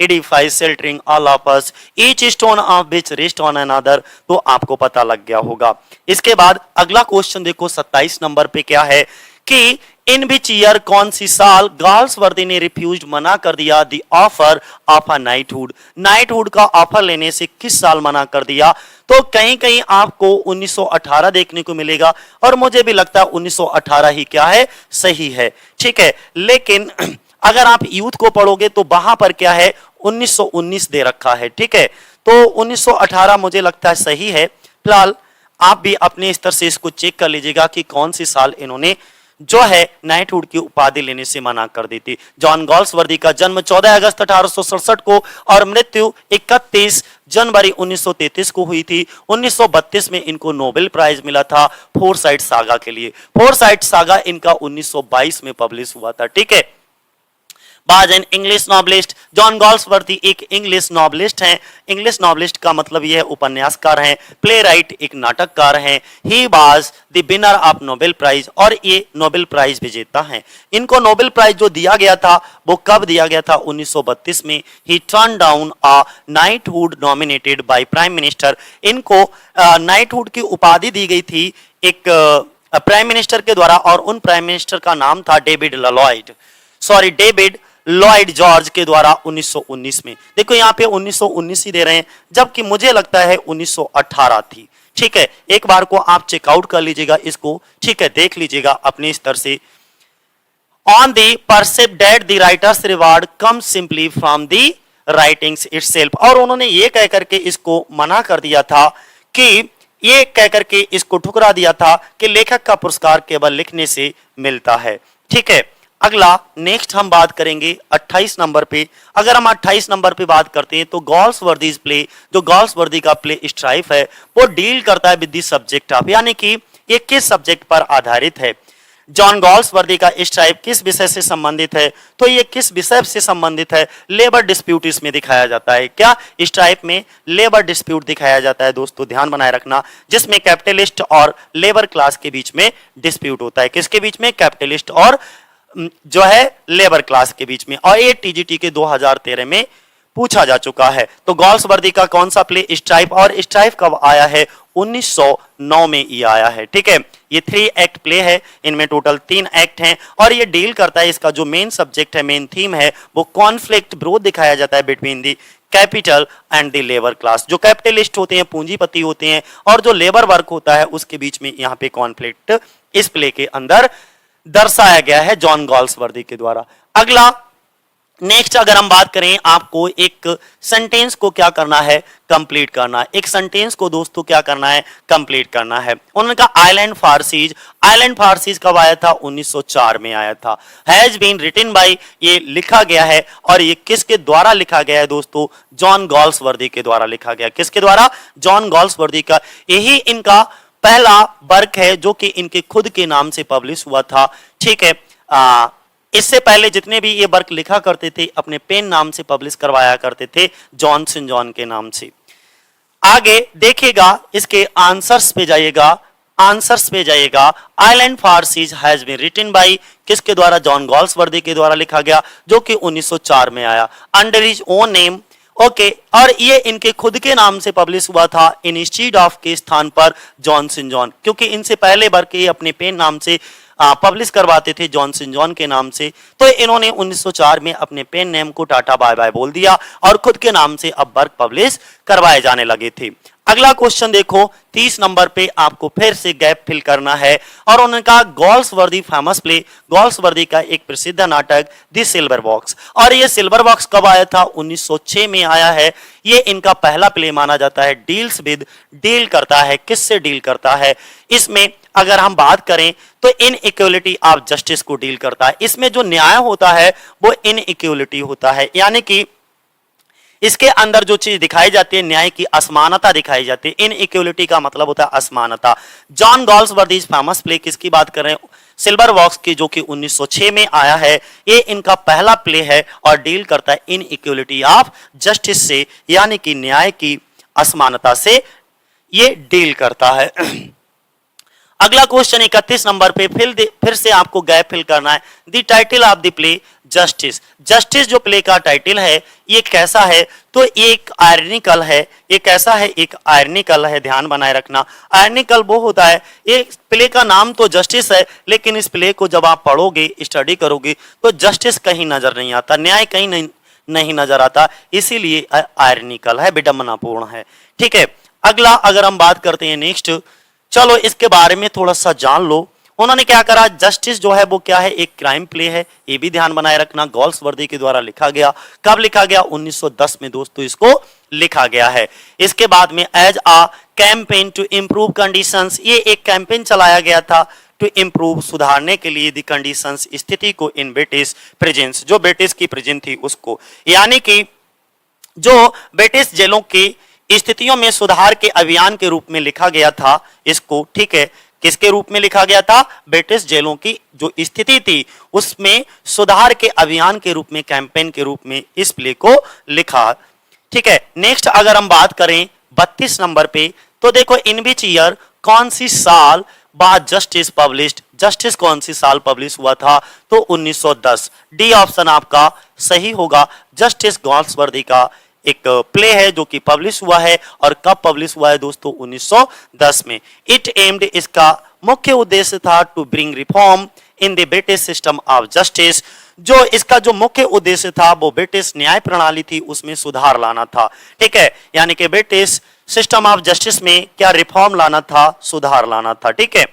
Speaker 1: edifice sheltering all of us, each stone of which rest on another. तो आपको पता लग गया होगा। इसके बाद अगला क्वेश्चन देखो 27 नंबर पे क्या है कि इन विच ईयर, कौन सी साल, गाल्सवर्दी ने रिफ्यूज, मना कर दिया, the offer of a knighthood, knighthood का ऑफर लेने से किस साल मना कर दिया। तो कहीं कहीं आपको 1918 देखने को मिलेगा, और मुझे भी लगता है 1918 ही क्या है, सही है, ठीक है। लेकिन अगर आप यूथ को पढ़ोगे तो वहां पर क्या है, 1919 दे रखा है, ठीक है। तो 1918 मुझे लगता है सही है। फिलहाल आप भी अपने स्तर से इसको चेक कर लीजिएगा कि कौन सी साल इन्होंने जो है नाइटहुड की उपाधि लेने से मना कर दी थी। जॉन गाल्सवर्दी का जन्म 14 अगस्त 1867 को और मृत्यु 31 जनवरी 1933 को हुई थी। 1932 में इनको नोबेल प्राइज मिला था फोरसाइट सागा के लिए। फोरसाइट सागा इनका 1922 में पब्लिश हुआ था, ठीक है। बाज an English novelist, John Galsworthy एक इंग्लिश नॉवलिस्ट हैं। इंग्लिश नॉवलिस्ट का मतलब यह है उपन्यासकार हैं, प्ले राइट एक नाटककार हैं। He was the winner of Nobel prize, और ये नोबेल प्राइज विजेता हैं। इनको नोबेल प्राइज जो दिया गया था वो कब दिया गया था, 1932 में। ही turn down a knighthood nominated by prime minister, इनको नाइटहुड की उपाधि दी गई थी एक प्राइम मिनिस्टर के द्वारा, और उन प्राइम मिनिस्टर का नाम था डेविड लॉयड जॉर्ज के द्वारा 1919 में। देखो यहाँ पे 1919 ही दे रहे हैं, जबकि मुझे लगता है 1918 थी, ठीक है। एक बार को आप चेकआउट कर लीजिएगा इसको, ठीक है, देख लीजिएगा अपने स्तर से। On the precept that the writers reward come simply from the writings itself, और उन्होंने ये कह करके इसको मना कर दिया था कि ये कह करके इसको ठुकरा दिया था कि लेखक का पुरस्कार केवल लिखने से मिलता है, ठीक है। अगला नेक्स्ट हम बात करेंगे 28 नंबर पे। अगर हम 28 नंबर पे बात करते हैं तो गाल्सवर्दीज प्ले, जो गाल्सवर्दी का प्ले स्ट्राइफ है वो डील करता है विद द सब्जेक्ट ऑफ, यानी कि ये किस सब्जेक्ट पर आधारित है। जॉन गाल्सवर्दी का स्ट्राइफ किस विषय से संबंधित है, तो ये किस विषय से संबंधित है, लेबर डिस्प्यूट इसमें दिखाया जाता है। क्या स्ट्राइफ में लेबर डिस्प्यूट दिखाया जाता है दोस्तों, ध्यान बनाए रखना, जिसमें कैपिटलिस्ट और लेबर क्लास के बीच में डिस्प्यूट होता है। किसके बीच में, कैपिटलिस्ट और जो है लेबर क्लास के बीच में। और ये टीजीटी के 2013 में पूछा जा चुका है। तो गाल्सवर्दी का कौन सा प्ले, स्ट्राइफ, और स्ट्राइफ कब आया है, 1909 में ये आया है, ठीक है। ये 3 एक्ट प्ले है, इनमें टोटल 3 एक्ट हैं, और ये डील करता है, इसका जो मेन सब्जेक्ट है, मेन थीम है, वो कॉन्फ्लिक्ट विरोध दिखाया जाता है between the capital and the labour class. जो कैपिटलिस्ट होते हैं, पूंजीपति होते हैं, और जो लेबर वर्क होता है, उसके बीच में यहाँ पे कॉन्फ्लिक्ट इस प्ले के अंदर दर्शाया गया है जॉन गाल्सवर्दी के द्वारा। अगला नेक्स्ट अगर हम बात करें, आपको एक सेंटेंस को क्या करना है, कंप्लीट करना है। एक सेंटेंस को दोस्तों क्या करना है, कंप्लीट करना है। उन्होंने कहा आइलैंड फारसीज, आइलैंड फारसीज कब आया था, 1904 में आया था। हैज बीन रिटन बाय, ये लिखा गया है, और ये किसके द्वारा लिखा गया है दोस्तों, जॉन गाल्सवर्दी के द्वारा लिखा गया। किसके द्वारा, जॉन गाल्सवर्दी का। यही इनका पहला वर्क है जो कि इनके खुद के नाम से पब्लिश हुआ था, ठीक है। इससे पहले जितने भी ये वर्क लिखा करते थे अपने पेन नाम से पब्लिश करवाया करते थे, जॉनसन जॉन के नाम से। आगे देखिएगा, इसके आंसर्स पे जाइएगा, आंसर्स पे जाइएगा। Island Pharisees has been written by, किसके द्वारा, जॉन गाल्सवर्दी के द्वारा लिखा गया, जो कि 1904 में आया। Under his own name, okay और ये इनके खुद के नाम से पब्लिश हुआ था इंस्टीड ऑफ के स्थान पर जॉनसन जॉन, क्योंकि इनसे पहले बार के अपने पेन नाम से पब्लिश करवाते थे जॉनसन जॉन के नाम से, तो इन्होंने 1904 में अपने पेन नेम को टाटा बाय बाय बोल दिया और खुद के नाम से अब वर्क पब्लिश करवाए जाने लगे थे। अगला क्वेश्चन देखो 30 नंबर पे आपको फिर से गैप फिल करना है और उन्होंने कहा गॉल्सवर्दी फेमस प्ले, गॉल्सवर्दी का एक प्रसिद्ध नाटक द सिल्वर बॉक्स, और ये सिल्वर बॉक्स कब आया था? 1906 में आया है। ये इनका पहला प्ले माना जाता है। डील्स विद, डील करता है, किससे डील करता है? इसमें अगर हम बात करें तो इन इक्वलिटी ऑफ जस्टिस को डील करता है। इसमें जो न्याय होता है वो इन इक्वलिटी होता है, यानी कि इसके अंदर जो चीज दिखाई जाती है न्याय की असमानता दिखाई जाती है। इन इक्वलिटी का मतलब होता है असमानता। जॉन गॉल्सवर्दी फेमस प्ले किसकी बात कर रहे हैं? सिल्वर बॉक्स की, जो कि 1906 में आया है। ये इनका पहला प्ले है और डील करता है इन इक्वलिटी ऑफ जस्टिस से, यानी कि न्याय की असमानता से ये डील करता है। अगला क्वेश्चन 31 नंबर पे फिर से आपको गैप फिल करना है। The title of the play justice, justice जो प्ले का टाइटल है ये कैसा है? तो एक आयरनिकल है। ये कैसा है? एक आयरनिकल है, ध्यान बनाए रखना। आयरनिकल वो होता है, ये प्ले का नाम तो जस्टिस है लेकिन इस प्ले को जब आप पढ़ोगे, स्टडी करोगे तो जस्टिस कहीं नजर नहीं आता, न्याय कहीं नहीं नजर आता, इसीलिए आयरनिकल है, विडंबनापूर्ण है। ठीक है, अगला अगर हम बात करते हैं नेक्स्ट, चलो इसके बारे में थोड़ा सा जान लो। उन्होंने क्या करा? जस्टिस जो है वो क्या है? एक क्राइम प्ले है, ये भी ध्यान बनाए रखना। गॉल्सवर्दी के द्वारा लिखा गया। कब लिखा गया? 1910 में दोस्तों इसको लिखा गया है। इसके बाद में as a campaign to improve conditions, ये एक कैंपेन चलाया गया था टू इंप्रूव, सुधारने के लिए, द कंडीशंस, स्थिति को, इन ब्रिटिश प्रिजन्स, जो ब्रिटिश की प्रिजन थी उसको, यानी कि जो ब्रिटिश जेलों की स्थितियों में सुधार के अभियान के रूप में लिखा गया था इसको। ठीक है, किसके रूप में लिखा गया था? ब्रिटिश जेलों की जो स्थिति थी उसमें सुधार के अभियान के रूप में, कैंपेन के रूप में इस प्ले को लिखा। ठीक है, नेक्स्ट अगर हम बात करें 32 नंबर पे, तो देखो इन विच ईयर, कौन सी साल बाद जस्टिस पब्लिश्ड, जस्टिस कौन सी साल पब्लिश हुआ था? तो 1910। डी ऑप्शन आपका सही होगा। जस्टिस गॉल्सवर्दी का एक प्ले है जो कि पब्लिश हुआ है, और कब पब्लिश हुआ है दोस्तों? 1910 में। इट एम्ड, इसका मुख्य उद्देश्य था to bring reform in the British system of justice, जो इसका जो मुख्य उद्देश्य था वो ब्रिटिश न्याय प्रणाली थी उसमें सुधार लाना था। ठीक है, यानी कि ब्रिटिश सिस्टम ऑफ जस्टिस में क्या रिफॉर्म लाना था? सुधार लाना था। ठीक है,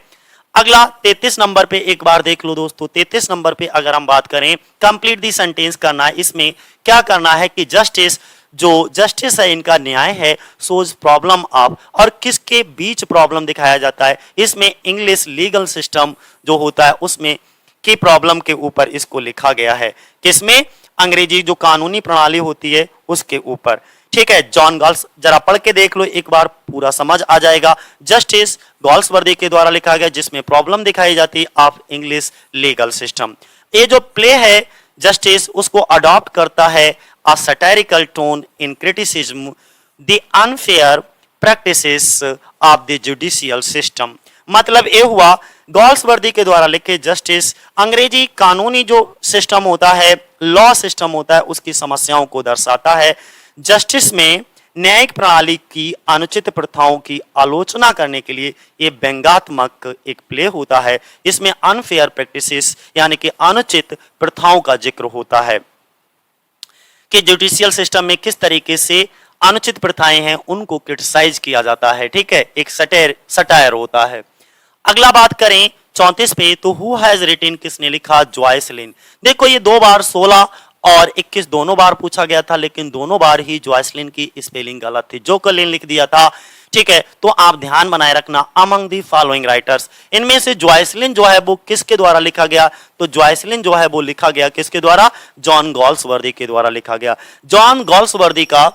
Speaker 1: अगला 33 नंबर पे एक बार देख लो दोस्तों। 33 नंबर पे अगर हम बात करें, कंप्लीट दी सेंटेंस करना है। इसमें क्या करना है कि जस्टिस, जो जस्टिस है इनका न्याय है, सोज प्रॉब्लम ऑफ, और किसके बीच प्रॉब्लम दिखाया जाता है? इसमें इंग्लिश लीगल सिस्टम जो होता है उसमें की प्रॉब्लम के ऊपर इसको लिखा गया है। किसमें? अंग्रेजी जो कानूनी प्रणाली होती है उसके ऊपर। ठीक है, जॉन गॉल्स, जरा पढ़ के देख लो एक बार, पूरा समझ आ जाएगा। जस्टिस गॉल्सवर्दी के द्वारा लिखा गया जिसमें प्रॉब्लम दिखाई जाती है ऑफ इंग्लिश लीगल सिस्टम। ये जो प्ले है जस्टिस उसको अडॉप्ट करता है a satirical tone in criticism the unfair practices of the judicial system। मतलब ये हुआ गॉल्सवर्दी के द्वारा लिखे जस्टिस अंग्रेजी कानूनी जो सिस्टम होता है, लॉ सिस्टम होता है, उसकी समस्याओं को दर्शाता है। जस्टिस में न्यायिक प्रणाली की अनुचित प्रथाओं की आलोचना करने के लिए ये व्यंग्यात्मक एक प्ले होता है। इसमें अनफेयर प्रैक्टिसेस यानी कि अनुचित प्रथाओं का जिक्र होता है कि जुडिशियल सिस्टम में किस तरीके से अनुचित प्रथाएं हैं उनको क्रिटिसाइज किया जाता है। ठीक है, एक सटायर होता है। अगला बात करें 34 पे, तो हु हैज रिटन, किसने लिखा? जॉयसलिन। देखो ये 2 बार 16 और 21 दोनों बार पूछा गया था, लेकिन दोनों बार ही जॉयसलिन की स्पेलिंग गलत थी, जोकलिन लिख दिया था। ठीक है, तो आप ध्यान बनाए रखना। अमंग दी फॉलोइंग राइटर्स, इनमें से जॉयसलिन जो है वो किसके द्वारा लिखा गया? तो जॉयसलिन जो है वो लिखा गया किसके द्वारा? जॉन गॉल्सवर्दी के द्वारा लिखा गया। जॉन गॉल्सवर्दी का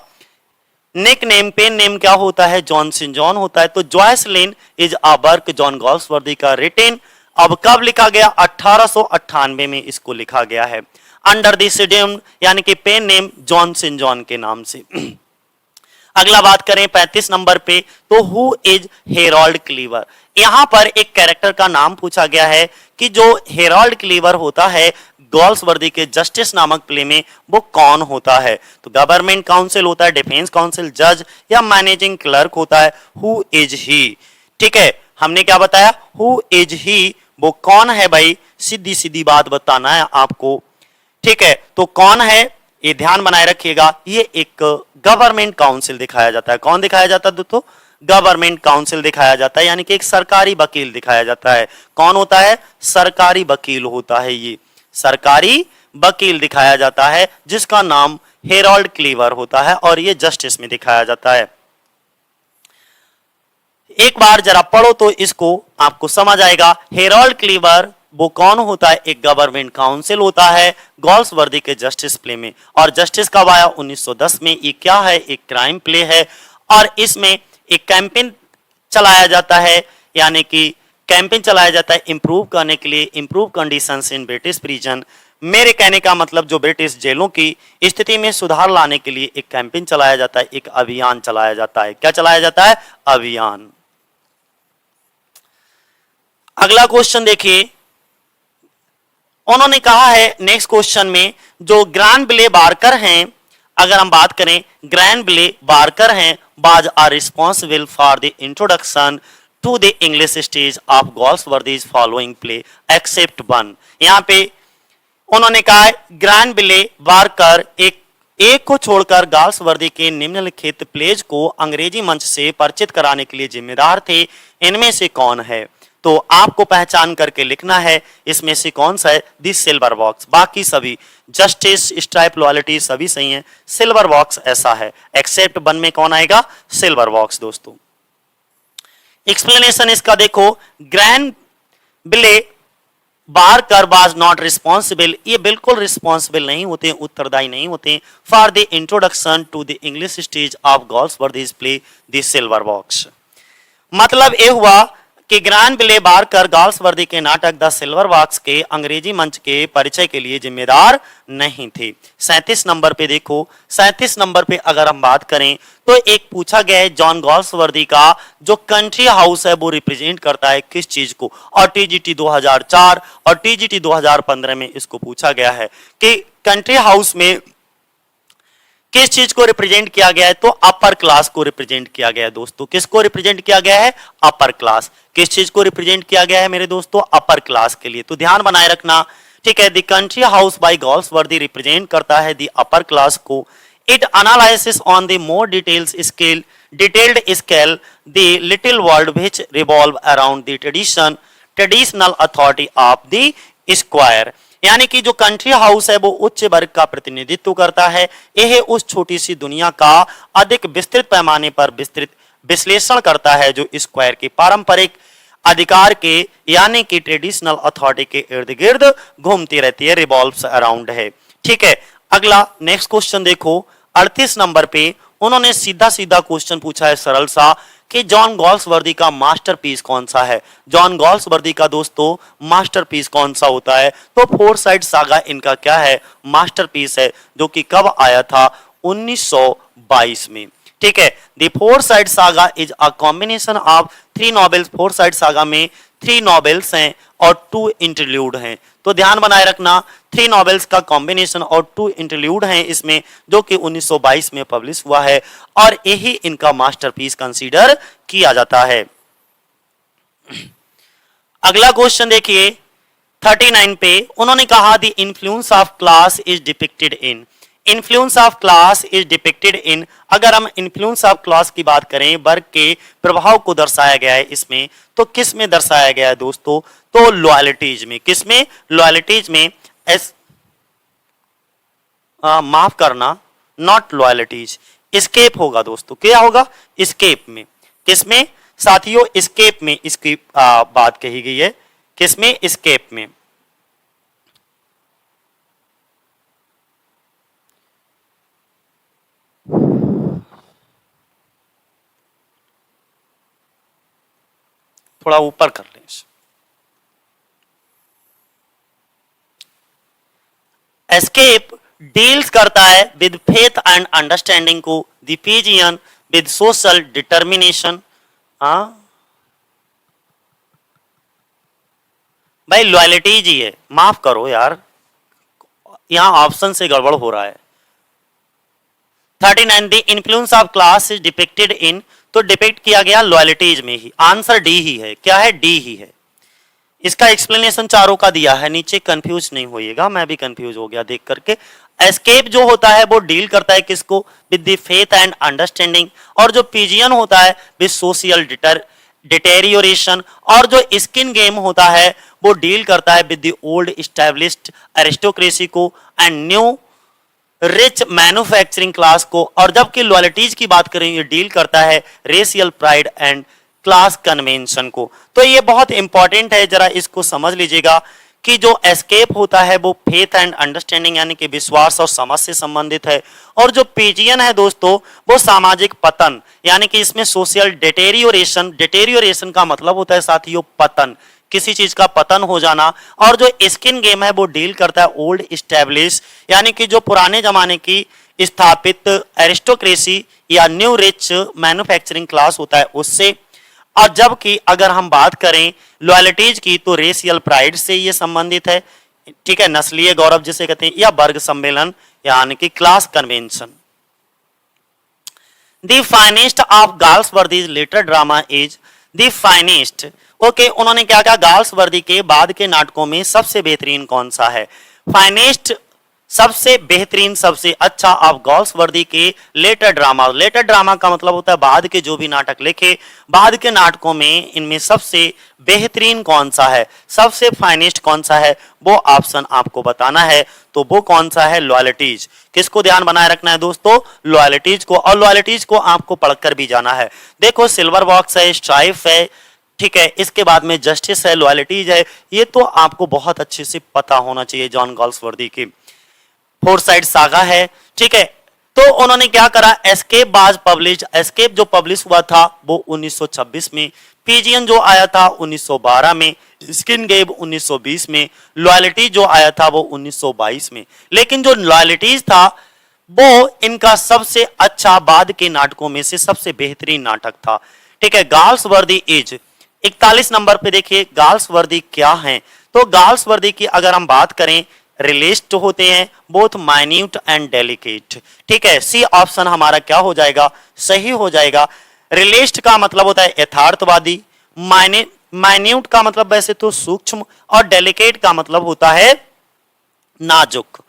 Speaker 1: निक नेम, पेन नेम क्या होता है? जॉनसन जॉन होता है। तो Jocelyn is a work John Galsworthy का रिटेन। अब कब लिखा गया? 1898 में इसको लिखा गया है अंडर द सीडियम यानी कि पेन नेम जॉनसन जॉन के नाम से। अगला बात करें 35 नंबर पे, तो हु इज हेरोल्ड क्लीवर। यहां पर एक कैरेक्टर का नाम पूछा गया है कि जो हेरोल्ड क्लीवर होता है गर्ल्स वर्दी के जस्टिस नामक प्ले में वो कौन होता है? तो गवर्नमेंट काउंसिल होता है, डिफेंस काउंसिल, जज या मैनेजिंग क्लर्क होता है? Who is he? ठीक है, हमने क्या बताया? हु इज ही, वो कौन है भाई? सीधी सीधी बात बताना है आपको। ठीक है, तो कौन है ये ध्यान बनाए रखिएगा। ये एक गवर्नमेंट काउंसिल दिखाया जाता है। कौन दिखाया जाता है दोस्तों? गवर्नमेंट काउंसिल दिखाया जाता है, यानी कि एक सरकारी वकील दिखाया जाता है। कौन होता है? सरकारी वकील होता है। ये सरकारी वकील दिखाया जाता है जिसका नाम हेरोल्ड क्लीवर होता है और ये जस्टिस में दिखाया जाता है। एक बार जरा पढ़ो तो इसको आपको समझ आएगा। हेरोल्ड क्लीवर वो कौन होता है? एक गवर्नमेंट काउंसिल होता है गर्ल्स वर्दी के जस्टिस प्ले में। और जस्टिस कब आया? 1910 में। ये क्या है? एक क्राइम प्ले है और इसमें एक कैंपेन चलाया जाता है, यानी कि कैंपेन चलाया जाता है इंप्रूव करने के लिए, improve conditions in British prison. मेरे कहने का मतलब जो ब्रिटिश जेलों की स्थिति में सुधार लाने के लिए एक कैंपेन चलाया जाता है, एक अभियान चलाया जाता है। क्या चलाया जाता है? अभियान। अगला क्वेश्चन देखिए, उन्होंने कहा है नेक्स्ट क्वेश्चन में, जो ग्रैनविले बार्कर हैं, अगर हम बात करें ग्रैनविले बार्कर हैं, was are responsible for the introduction to the English stage of Galsworthy's following play except one. यहाँ पे उन्होंने कहा है ग्रैनविले बार्कर एक को छोड़कर गाल्सवर्दी के निम्नलिखित प्लेज को अंग्रेजी मंच से परिचित कराने के लिए जिम्मेदार थे। इनमें से कौन है? तो आपको पहचान करके लिखना है इसमें से कौन सा है। दिस सिल्वर बॉक्स, बाकी सभी जस्टिस, स्ट्राइप, लॉयल्टी सभी सही हैं, सिल्वर बॉक्स ऐसा है। एक्सेप्ट वन में कौन आएगा? Silver box. दोस्तों एक्सप्लेनेशन इसका देखो, Granville Barker was not responsible, ये बिल्कुल रिस्पॉन्सिबल नहीं होते, उत्तरदायी नहीं होते for the introduction to the English stage of Galsworthy's play the silver box. मतलब ये हुआ कि ग्रैनविले बार्कर गाल्सवर्दी के नाटक द सिल्वर बॉक्स के अंग्रेजी मंच के परिचय के लिए जिम्मेदार नहीं थे। 37 नंबर पे देखो, 37 नंबर पे अगर हम बात करें तो एक पूछा गया है जॉन गाल्सवर्दी का जो कंट्री हाउस है वो रिप्रेजेंट करता है किस चीज को, और टीजीटी 2004 और टीजीटी 2015 में इसको पूछा गया है कि कंट्री हाउस में किस चीज को रिप्रेजेंट किया गया है? तो अपर क्लास को रिप्रेजेंट किया गया है। दोस्तों किसको रिप्रेजेंट किया गया है? Upper class. किस चीज को रिप्रेजेंट किया गया है मेरे दोस्तों? अपर क्लास के लिए। तो ध्यान बनाए रखना, ठीक है। The country house by Galsworthy represent करता है द अपर क्लास को। It analysis on the more detailed scale the little world which revolve around the traditional authority of the square. यानी कि जो कंट्री हाउस है वो उच्च वर्ग का प्रतिनिधित्व करता है। यह उस छोटी सी दुनिया का अधिक विस्तृत पैमाने पर विस्तृत विश्लेषण करता है जो स्क्वायर के पारंपरिक अधिकार के यानी कि ट्रेडिशनल अथॉरिटी के इर्द गिर्द घूमती रहती है, रिवॉल्व्स अराउंड है। ठीक है, अगला नेक्स्ट क्वेश्चन देखो, 38 नंबर पे उन्होंने सीधा सीधा क्वेश्चन पूछा है सरल सा कि जॉन गाल्सवर्दी का मास्टरपीस कौन सा है। जॉन गाल्सवर्दी का दोस्तों मास्टरपीस कौन सा होता है? तो फोरसाइट सागा इनका क्या है? मास्टरपीस है, जो कि कब आया था? 1922 में। ठीक है, the Forsyte Saga is a combination of 3 novels. Foresight saga में 3 नॉवेल्स हैं और 2 इंटरल्यूड हैं। तो ध्यान बनाए रखना, 3 नॉवेल्स का कॉम्बिनेशन और 2 इंटरल्यूड हैं इसमें, जो कि 1922 में पब्लिश हुआ है और यही इनका मास्टरपीस कंसीडर किया जाता है। अगला क्वेश्चन देखिए 39 पे उन्होंने कहा the influence of class is depicted in. Influence of class is depicted in, अगर हम इन्फ्लुएंस ऑफ क्लास की बात करें, वर्ग के प्रभाव को दर्शाया गया है इसमें, तो किस में दर्शाया गया है दोस्तों? तो लॉयल्टीज में। किस में? लॉयल्टीज में। माफ करना, नॉट लॉयल्टीज, स्केप होगा दोस्तों। क्या होगा? स्केप में। किस में साथियों? स्केप में इसकी बात कही गई है। किस में? स्केप में। थोड़ा ऊपर कर लें। एस्केप डील्स करता है विद फेथ एंड अंडरस्टैंडिंग को, the pigeon with social determination. भाई लॉयल्टी जी है, माफ करो यार, यहां ऑप्शन से गड़बड़ हो रहा है। 39 the influence of class is depicted in, तो डिपिक्ट किया गया लॉयल्टीज में ही। आंसर डी ही है। क्या है? डी ही है। इसका एक्सप्लेनेशन चारों का दिया है नीचे, कंफ्यूज नहीं होइएगा, मैं भी कंफ्यूज हो गया देख करके। एस्केप जो होता है वो डील करता है किसको? With the faith and understanding. और जो पीजियन होता है विद सोशल डिटेरियोरेशन। और जो स्किन गेम होता है वो डील करता है with the old established aristocracy को and new rich manufacturing class को। और जबकि लॉयल्टीज की बात करें ये डील करता है racial pride and class convention को। तो ये बहुत इंपॉर्टेंट है, जरा इसको समझ लीजिएगा कि जो एस्केप होता है वो फेथ एंड अंडरस्टैंडिंग यानी कि विश्वास और समझ से संबंधित है। और जो पीजियन है दोस्तों वो सामाजिक पतन यानी कि इसमें सोशल डिटेरियोरेशन। डिटेरियोरेशन का मतलब होता है साथियों पतन, किसी चीज का पतन हो जाना। और जो स्किन गेम है वो डील करता है ओल्ड एस्टैब्लिश यानी कि जो पुराने जमाने की स्थापित एरिस्टोक्रेसी या न्यू रिच मैन्युफैक्चरिंग क्लास होता है उससे। और जबकि अगर हम बात करें लॉयल्टीज की तो रेशियल प्राइड से ये संबंधित है, ठीक है, नस्लीय गौरव जिसे कहते हैं, या वर्ग सम्मेलन यानी कि class convention. The finest of Galsworthy's later drama is the finest. Okay, उन्होंने क्या कहा? गाल्सवर्दी के बाद के नाटकों में सबसे बेहतरीन कौन सा है? फाइनेस्ट सबसे बेहतरीन, सबसे अच्छा ऑफ गाल्सवर्दी के लेटर ड्रामा। लेटर ड्रामा का मतलब होता है बाद के जो भी नाटक लिखे, बाद के नाटकों में इनमें सबसे बेहतरीन कौन सा है, सबसे फाइनेस्ट कौन सा है, वो ऑप्शन आपको बताना है। तो वो कौन सा है? लॉयल्टीज। किसको ध्यान बनाए रखना है दोस्तों? लॉयल्टीज को। और लॉयल्टीज को आपको पढ़कर भी जाना है। देखो सिल्वर बॉक्स है, स्ट्राइफ है, ठीक है, इसके बाद में जस्टिस है, लॉयल्टीज है, ये तो आपको बहुत अच्छे से पता होना चाहिए जॉन गाल्सवर्दी की। फोर साइड सागा है, ठीक है। तो उन्होंने क्या करा? एस्केप बाज पब्लिश। एस्केप जो पब्लिश हुआ था वो 1926 में, पीजियन जो आया था 1912 में, स्किन गेम 1920 में, लॉयल्टी जो आया था वो 1922 में। लेकिन जो लॉयल्टीज था वो इनका सबसे अच्छा बाद के नाटकों में से सबसे बेहतरीन नाटक था, ठीक है। गाल्सवर्दी इज 41 नंबर पे देखिए गाल्सवर्दी क्या है। तो गाल्सवर्दी की अगर हम बात करें, रिलेस्ड होते हैं बोथ माइन्यूट एंड डेलिकेट, ठीक है। सी ऑप्शन हमारा क्या हो जाएगा? सही हो जाएगा। रिलेस्ड का मतलब होता है यथार्थवादी, माइन्यूट का मतलब वैसे तो सूक्ष्म, और डेलिकेट का मतलब होता है नाजुक।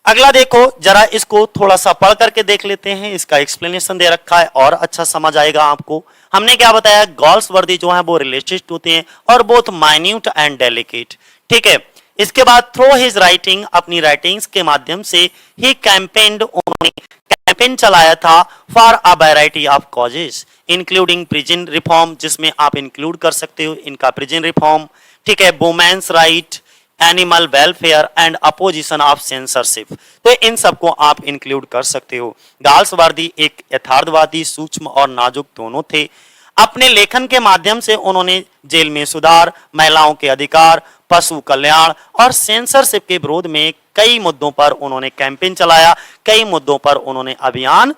Speaker 1: अगला देखो जरा, इसको थोड़ा सा पढ़ करके देख लेते हैं, इसका एक्सप्लेनेशन दे रखा है और अच्छा समझ आएगा आपको। हमने क्या बताया? गाल्सवर्दी जो है वो रिलेस्ड होते हैं और बोथ माइन्यूट एंड डेलिकेट, ठीक है। इसके बाद थ्रू हिज राइटिंग, अपनी राइटिंग्स के माध्यम से ही कैंपेन्ड, उन्होंने कैंपेन चलाया था for a variety of causes including prison reform, जिसमें आप इंक्लूड कर सकते हो इनका प्रिजन रिफॉर्म, ठीक है, women's right, animal welfare and opposition of censorship. तो इन सबको आप इंक्लूड कर सकते हो। गाल्सवर्दी एक यथार्थवादी, सूक्ष्म और नाजुक दोनों थे। अपने लेखन के माध्यम से उन्होंने जेल में सुधार, महिलाओं के अधिकार, पशु कल्याण और सेंसरशिप के विरोध में कई मुद्दों पर उन्होंने कैंपेन चलाया, कई मुद्दों पर उन्होंने अभियान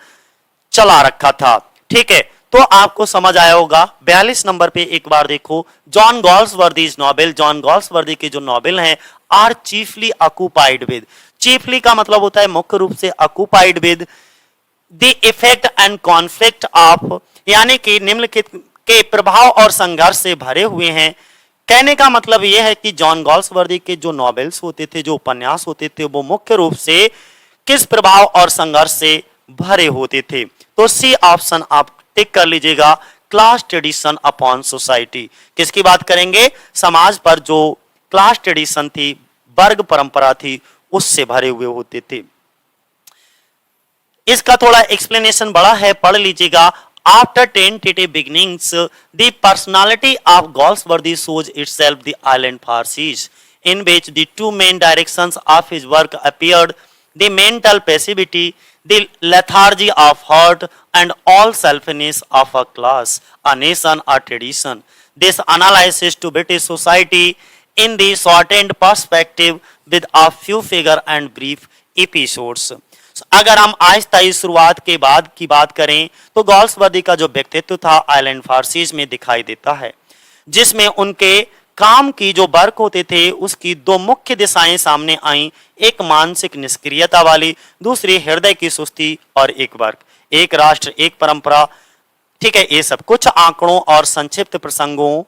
Speaker 1: चला रखा था, ठीक है। तो आपको समझ आया होगा। 42 नंबर पे एक बार देखो, John Galsworthy's novel. John Galsworthy के जो नॉवेल हैं are chiefly occupied with, chiefly का मतलब होता है मुख्य रूप से, occupied with the effect and conflict of, यानी कि निम्नलिखित के प्रभाव और संघर्ष से भरे हुए हैं। कहने का मतलब यह है कि जॉन गाल्सवर्दी के जो नॉवेल्स होते थे, जो उपन्यास होते थे, वो मुख्य रूप से किस प्रभाव और संघर्ष से भरे होते थे। तो सी ऑप्शन आप टिक कर लीजिएगा, क्लास ट्रेडिशन अपॉन सोसाइटी। किसकी बात करेंगे? समाज पर जो क्लास ट्रेडिशन थी, वर्ग परंपरा थी, उससे भरे हुए होते थे। इसका थोड़ा एक्सप्लेनेशन बड़ा है, पढ़ लीजिएगा। After tentative beginnings, the personality of Galsworthy shows itself the island farces, in which the two main directions of his work appeared: the mental passivity, the lethargy of heart, and all selfishness of a class, a nation, a tradition. This analysis to British society in the shortened perspective with a few figure and brief episodes. अगर हम आहिस्ता ही शुरुआत के बाद की बात करें तो गाल्सवर्दी का जो व्यक्तित्व था आइलैंड फारसीज में दिखाई देता है, जिसमें उनके काम की जो वर्क होते थे उसकी दो मुख्य दिशाएं सामने आई, एक मानसिक निष्क्रियता वाली, दूसरी हृदय की सुस्ती और एक वर्क, एक राष्ट्र एक परंपरा। ठीक है, ये सब कुछ आंकड़ों और संक्षिप्त प्रसंगों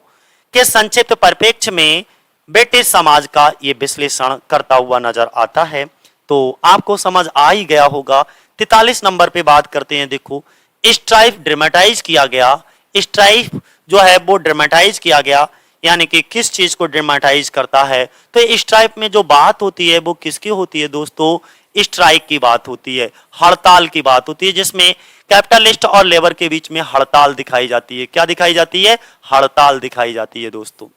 Speaker 1: के संक्षिप्त परिप्रेक्ष्य में ब्रिटिश समाज का ये विश्लेषण करता हुआ नजर आता है। तो आपको समझ आ ही गया होगा। 43 नंबर पे बात करते हैं। देखो, स्ट्राइफ ड्रामेटाइज किया गया। स्ट्राइफ जो है वो ड्रामेटाइज किया गया, यानी कि किस चीज को ड्रामेटाइज करता है। तो स्ट्राइक में जो बात होती है वो किसकी होती है दोस्तों? स्ट्राइक की बात होती है, हड़ताल की बात होती है, जिसमें कैपिटलिस्ट और लेबर के बीच में हड़ताल दिखाई जाती है। क्या दिखाई जाती है? हड़ताल दिखाई जाती है दोस्तों।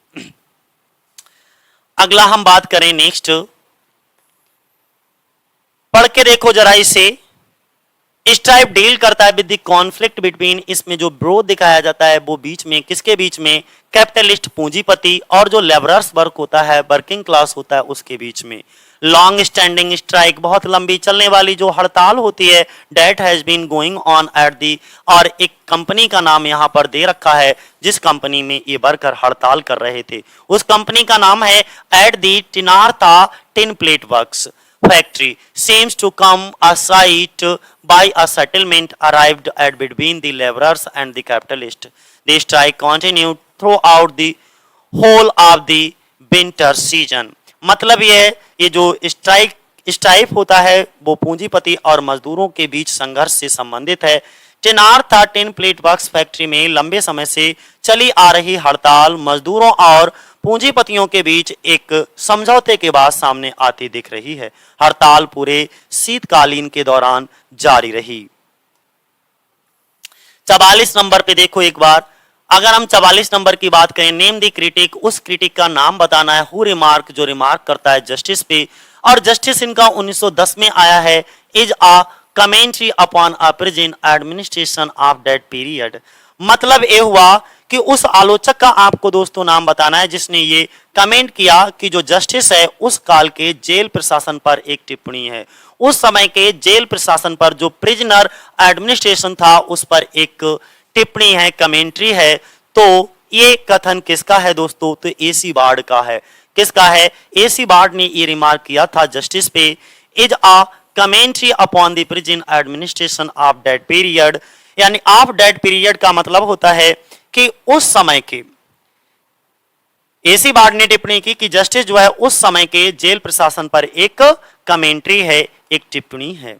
Speaker 1: अगला हम बात करें नेक्स्ट, पढ़ के देखो जरा इसे। स्ट्राइप डील करता है विद द कॉन्फ्लिक्ट बिटवीन, इसमें जो विरोध दिखाया जाता है वो बीच में किसके बीच में? कैपिटलिस्ट पूंजीपति और जो लेबरर्स वर्क होता है, वर्किंग क्लास होता है, उसके बीच में। लॉन्ग स्टैंडिंग स्ट्राइक, बहुत लंबी चलने वाली जो हड़ताल होती है, that has been going on at the, और एक कंपनी का नाम यहाँ पर दे रखा है जिस कंपनी में ये वर्कर हड़ताल कर रहे थे, उस कंपनी का नाम है at the Trenartha tin plate works factory seems to come a sight by a settlement arrived at between the laborers and the capitalist. The strike continued throughout the whole of the winter season. मतलब ये जो strike होता है वो पूंजीपति और मजदूरों के बीच संघर्ष से संबंधित है। टिनारता टिन प्लेट वर्क्स फैक्ट्री में लंबे समय से चली आ रही हड़ताल मजदूरों और पूंजीपतियों के बीच एक समझौते के बाद सामने आती दिख रही है। हड़ताल पूरे शीतकालीन के दौरान जारी रही। 44 नंबर पे देखो एक बार, अगर हम 44 नंबर की बात करें, नेम द क्रिटिक, उस क्रिटिक का नाम बताना है हु रिमार्क, जो रिमार्क करता है जस्टिस पे, और जस्टिस इनका 1910 में आया है। Is a commentary upon a present administration of that period. मतलब ये हुआ कि उस आलोचक का आपको दोस्तों नाम बताना है जिसने ये कमेंट किया कि जो जस्टिस है उस काल के जेल प्रशासन पर एक टिप्पणी है, उस समय के जेल प्रशासन पर जो प्रिजनर एडमिनिस्ट्रेशन था उस पर एक टिप्पणी है, कमेंट्री है। तो ये कथन किसका है दोस्तों? तो एसी बार्ड का है। किसका है? एसी बार्ड ने ये रिमार्क किया था जस्टिस पे। Is a commentary upon the present administration of that period, यानी ऑफ दैट पीरियड का मतलब होता है कि उस समय के, एसी बार्ड ने टिप्पणी की कि जस्टिस जो है उस समय के जेल प्रशासन पर एक कमेंट्री है, एक टिप्पणी है।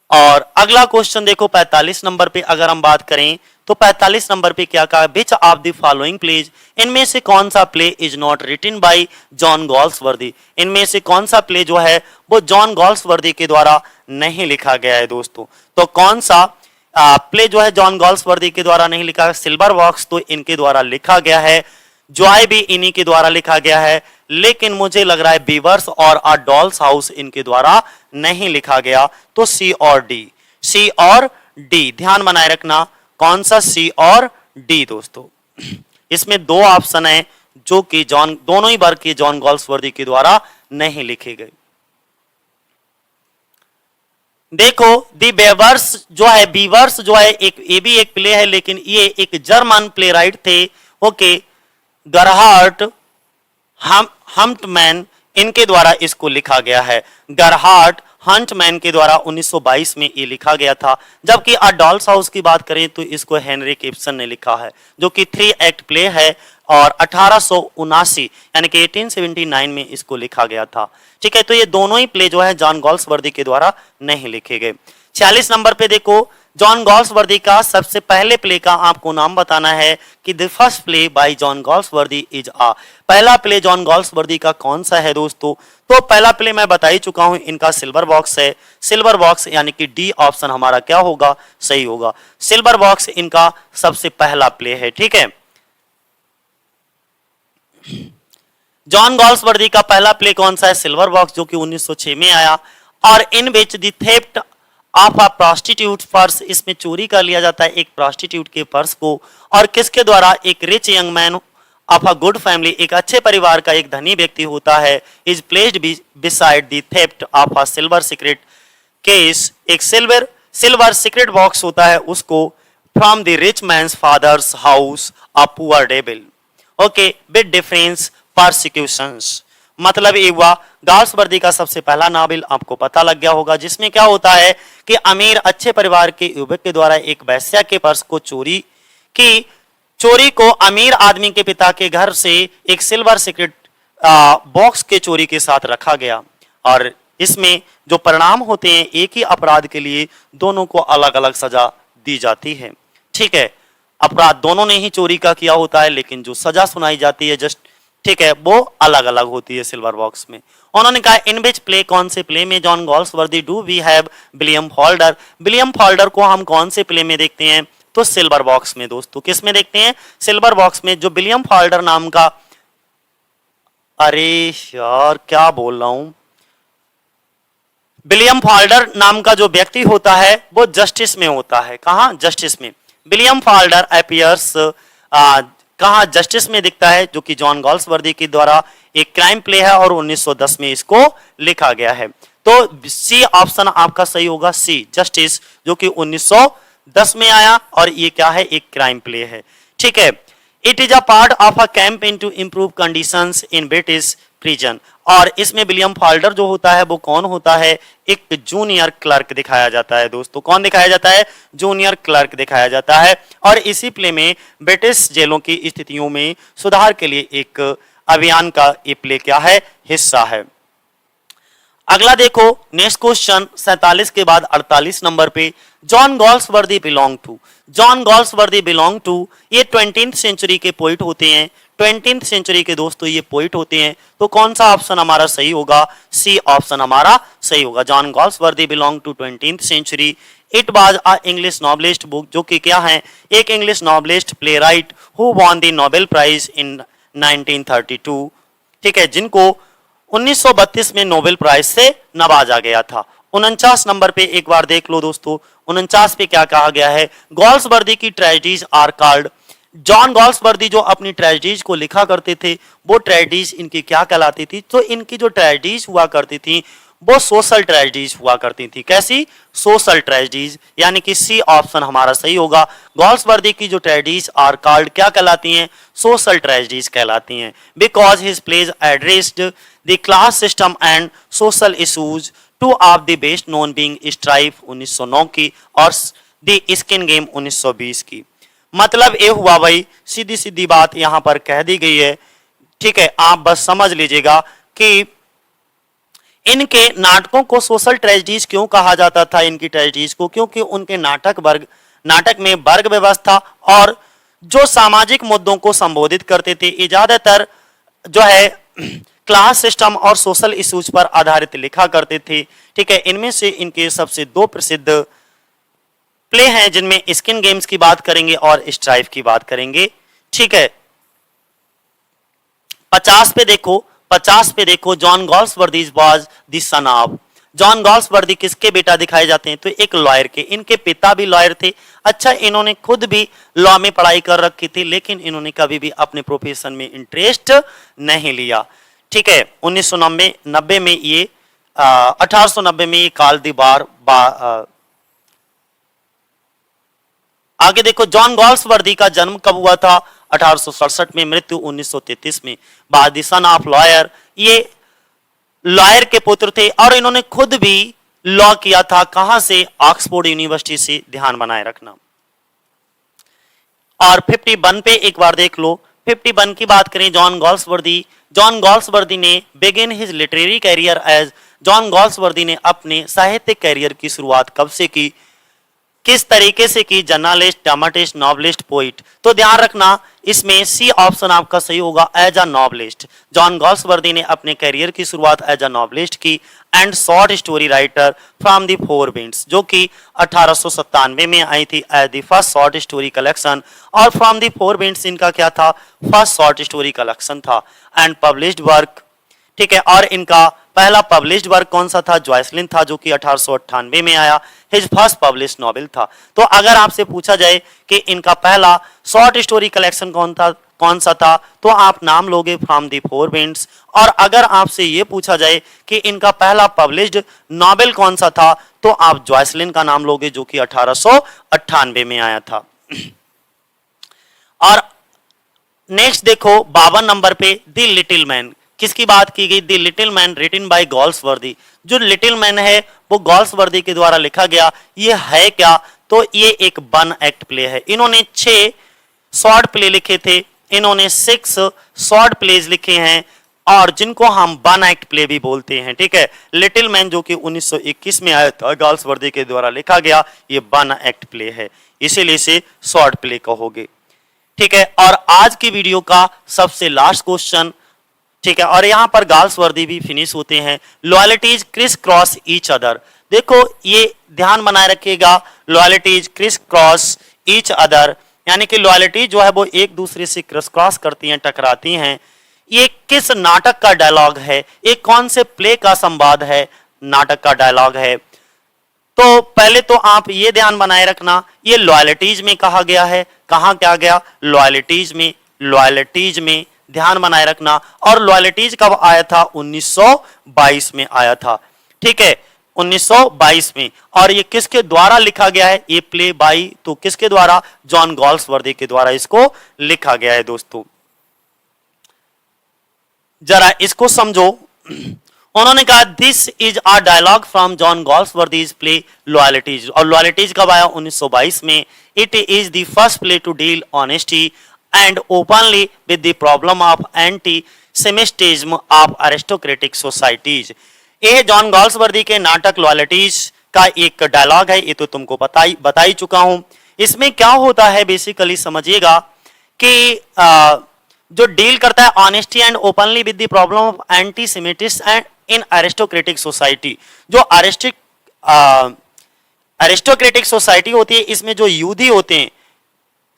Speaker 1: और अगला क्वेश्चन देखो 45 नंबर पे अगर हम बात करें तो 45 नंबर पे क्या कहा? Which of the following plays, इनमें से कौन सा play is not written by John Galsworthy, इनमें से कौन सा प्ले जो है वो जॉन गॉल्सवर्दी के द्वारा नहीं लिखा गया है दोस्तों। तो कौन सा प्ले जो है जॉन गॉल्सवर्दी के द्वारा नहीं लिखा? सिल्वर बॉक्स तो इनके द्वारा लिखा गया है, जॉय भी इन्हीं के द्वारा लिखा गया है, लेकिन मुझे लग रहा है बीवर्स और अ डॉल्स हाउस इनके द्वारा नहीं लिखा गया। तो सी और डी, सी और डी ध्यान बनाए रखना, कौन सा? सी और डी दोस्तों। इसमें दो ऑप्शन है जो कि दोनों ही वर्ग के जॉन गॉल्सवर्दी के द्वारा नहीं लिखे गए। देखो दी बेवर्स जो है, बीवर्स जो है ये भी एक प्ले है, लेकिन ये एक जर्मन प्ले राइट थे, ओके, गरहार्ट हंटमैन, इनके द्वारा इसको लिखा गया है। गरहार्ट हंटमैन के द्वारा 1922 में ये लिखा गया था। जबकि अ डॉल्स हाउस की बात करें तो इसको हेनरिक इब्सन ने लिखा है, जो कि 3 एक्ट प्ले है और 1879 यानी कि 1879 में इसको लिखा गया था। ठीक है, तो ये दोनों ही प्ले जो है जॉन गॉल्सवर्दी के द्वारा नहीं लिखे गए। 46 नंबर पे देखो, जॉन गॉल्सवर्दी का सबसे पहले प्ले का आपको नाम बताना है कि the first play by John Galsworthy is uh, पहला प्ले जॉन गॉल्सवर्दी का कौन सा है दोस्तों? तो पहला प्ले मैं बता ही चुका हूं, इनका सिल्वर बॉक्स है। सिल्वर बॉक्स यानी कि डी ऑप्शन हमारा क्या होगा? सही होगा। सिल्वर बॉक्स इनका सबसे पहला प्ले है। ठीक है, जॉन गॉल्सवर्दी का पहला प्ले कौन सा है? सिल्वर बॉक्स, जो कि 1906 में आया। और in which the theft of a prostitute purse, इसमें चोरी कर लिया जाता है एक प्रोस्टिट्यूट के पर्स को, और किसके द्वारा? एक rich young man of a good family, एक अच्छे परिवार का एक धनी व्यक्ति होता है, is placed beside the theft of a silver cigarette case, एक सिल्वर सीक्रेट बॉक्स होता है उसको from the rich man's father's house a poor devil, okay, with difference persecutions. मतलब ये हुआ गाल्सवर्दी का सबसे पहला नावल, आपको पता लग गया होगा, जिसमें क्या होता है कि अमीर अच्छे परिवार के युवक के द्वारा एक वैश्या के पर्स को चोरी को अमीर आदमी के पिता के घर से एक सिल्वर सीक्रेट बॉक्स के चोरी के साथ रखा गया। और इसमें जो परिणाम होते हैं, एक ही अपराध के लिए दोनों को अलग अलग सजा दी जाती है। ठीक है, अपराध दोनों ने ही चोरी का किया होता है, लेकिन जो सजा सुनाई जाती है जस्ट, ठीक है, वो अलग अलग होती है सिल्वर बॉक्स में। उन्होंने कहा इन विच प्ले, कौन से प्ले में John Galsworthy do we have William Falder, William Falder को हम कौन से प्ले में देखते हैं, तो सिल्वर बॉक्स में। दोस्तों किस में देखते हैं, सिल्वर बॉक्स में। जो विलियम फॉल्डर नाम का, अरे यार क्या बोल रहा हूं, विलियम फॉल्डर नाम का जो व्यक्ति होता है वो जस्टिस में होता है। कहां, जस्टिस में। विलियम फॉल्डर अपीयर्स कहां, जस्टिस में दिखता है, जो कि जॉन गॉल्सवर्दी के द्वारा एक क्राइम प्ले है और 1910 में इसको लिखा गया है। तो सी ऑप्शन आपका सही होगा, सी जस्टिस, जो कि 1910 में आया और ये क्या है, एक क्राइम प्ले है। ठीक है, it is a part of a campaign to improve conditions in British prison. और इसमें विलियम फॉल्डर जो होता है वो कौन होता है, एक जूनियर क्लर्क दिखाया जाता है। दोस्तों कौन दिखाया जाता है, जूनियर क्लर्क दिखाया जाता है। और इसी प्ले में ब्रिटिश जेलों की स्थितियों में सुधार के लिए एक अभियान का ये प्ले क्या है, हिस्सा है। अगला देखो नेक्स्ट क्वेश्चन 47 के बाद 48 नंबर पे, John Galsworthy belong to, John Galsworthy belong to, ये 20th सेंचुरी के पोइट होते हैं। 20th सेंचुरी के दोस्तों ये पोइट होते हैं। तो कौन सा ऑप्शन हमारा सही होगा, सी ऑप्शन हमारा सही होगा। John Galsworthy belong to 20th century. It was a English novelist book, जो कि क्या है, एक English novelist play wright who won the Nobel prize in 1932। ठीक है, जिनको 1932 में नोबेल प्राइज से नवाजा गया था। 49 नंबर पे एक बार देख लो दोस्तों, 49 पे क्या कहा गया है, गॉल्सवर्दी की tragedies are called, John Galsworthy जो अपनी ट्रेजेडीज को लिखा करते थे वो ट्रेजेडीज इनकी क्या कहलाती थी, तो इनकी जो ट्रेजेडीज हुआ करती थी वो सोशल ट्रेजेडीज हुआ करती थी। कैसी, सोशल ट्रेजेडीज, यानी कि सी ऑप्शन हमारा सही होगा। गॉल्सवर्दी की जो ट्रेजेडीज आर कॉल्ड क्या कहलाती हैं, सोशल ट्रेजेडीज कहलाती हैं। Because his plays addressed the class system and social issues, two of the best known being strife 1909 की और द स्किन गेम 1920 की। मतलब ये हुआ भाई, सीधी सीधी बात यहां पर कह दी गई है। ठीक है, आप बस समझ लीजिएगा कि इनके नाटकों को सोशल ट्रेजेडीज क्यों कहा जाता था, इनकी ट्रेजेडीज को, क्योंकि उनके नाटक में वर्ग व्यवस्था और जो सामाजिक मुद्दों को संबोधित करते थे, ये ज्यादातर जो है क्लास सिस्टम और सोशल इश्यूज पर आधारित लिखा करते थे। ठीक है, इनमें से इनके सबसे दो प्रसिद्ध प्ले हैं, जिनमें स्किन गेम्स की बात करेंगे और स्ट्राइफ की बात करेंगे। ठीक है, 50 पे देखो John Galsworthy was the son of, John Galsworthy किसके बेटा दिखाए जाते हैं, तो एक लॉयर के। इनके पिता भी लॉयर थे। अच्छा, इन्होंने खुद भी लॉ में पढ़ाई कर रखी थी, लेकिन इन्होंने कभी भी अपने प्रोफेशन में इंटरेस्ट नहीं लिया। ठीक है, 1990 में ये 1890 में ये काल दी बार आगे देखो, जॉन गॉल्सवर्दी का जन्म कब हुआ था, 1867 में, मृत्यु 1933 में। बाद सन ऑफ लॉयर, ये लॉयर के पुत्र थे और इन्होंने खुद भी लॉ किया था। कहां से, ऑक्सफोर्ड यूनिवर्सिटी से, ध्यान बनाए रखना। और 51 पे एक बार देख लो, 51 की बात करें, जॉन गॉल्सवर्दी ने begin his literary career as, John Galsworthy ने अपने साहित्यिक कैरियर की शुरुआत कब से की, किस तरीके से की, जर्नलिस्ट, ड्रामाटिस्ट, नॉवलिस्ट, पोइट। तो ध्यान रखना इसमें सी ऑप्शन आपका सही होगा, as a novelist. John Galsworthy ने अपने करियर की शुरुआत एज अ नॉवलिस्ट की and short story writer from the four winds, जो कि 1897 में आई थी as the first short story collection. और फ्रॉम द फोर विंड्स इनका क्या था, फर्स्ट शॉर्ट स्टोरी कलेक्शन था एंड पब्लिश्ड वर्क। ठीक है, और इनका पहला पब्लिश्ड वर्क कौन सा था, जॉयसलिन था, जो कि 1898 में आया। हिज फर्स्ट पब्लिश्ड नॉवेल था। तो अगर आपसे पूछा जाए कि इनका पहला शॉर्ट स्टोरी कलेक्शन कौन सा था, तो आप नाम लोगे फ्रॉम द फोर विंड्स। और अगर आपसे ये पूछा जाए कि इनका पहला पब्लिश्ड नॉवेल कौन सा था, तो आप जॉयसलिन का नाम लोगे, जो कि 1898 में आया था। और नेक्स्ट देखो 52 नंबर पे द लिटिल मैन, किसकी बात की गई? The little man written by Galsworthy. जो लिटिल मैन है वो गॉल्सवर्दी के द्वारा लिखा गया। ये है क्या? तो ये एक वन एक्ट प्ले है। इन्होंने 6 शॉर्ट प्ले लिखे थे, इन्होंने 6 शॉर्ट प्लेज लिखे हैं और जिनको हम वन एक्ट प्ले भी बोलते हैं। ठीक है, लिटिल मैन जो कि 1921 में आया था, गॉल्सवर्दी के द्वारा लिखा गया, ये वन एक्ट प्ले है, इसीलिए इसे शॉर्ट प्ले कहोगे। ठीक है, और आज की वीडियो का सबसे लास्ट क्वेश्चन, ठीक है, और यहां पर गॉल्सवर्दी भी फिनिश होते हैं। Loyalties criss cross each other. देखो ये ध्यान बनाए रखिएगा, loyalties criss cross each other, यानी कि लॉयल्टी जो है वो एक दूसरे से क्रिस क्रॉस करती हैं, टकराती हैं। ये किस नाटक का डायलॉग है? ये कौन से प्ले का संवाद है? नाटक का डायलॉग है। तो पहले तो आप ये ध्यान बनाए रखना, ये लॉयल्टीज में कहा गया है। कहा क्या गया? लॉयल्टीज में, लॉयल्टीज में ध्यान बनाए रखना। और लॉयल्टीज कब आया था? 1922 में आया था। ठीक है, 1922 में। और ये किसके द्वारा लिखा गया है? ये प्ले बाई, तो किसके द्वारा? जॉन गॉल्सवर्दी के द्वारा इसको लिखा गया है। दोस्तों जरा इसको समझो। उन्होंने कहा this is a dialogue from John Galsworthy's play Loyalties. और लॉयल्टीज कब आया? 1922 में। It is the first play to deal honesty and openly with the problem of anti semitism of aristocratic societies. ये जॉन गॉल्सवर्दी के नाटक loyalties का एक dialogue है, ये तो तुमको बता ही चुका हूं। इसमें क्या होता है बेसिकली समझिएगा कि जो डील करता है honesty and openly with the problem of anti semitist and in aristocratic society. जो अरिस्टोक्रेटिक सोसाइटी होती है, इसमें जो यूदी होते हैं,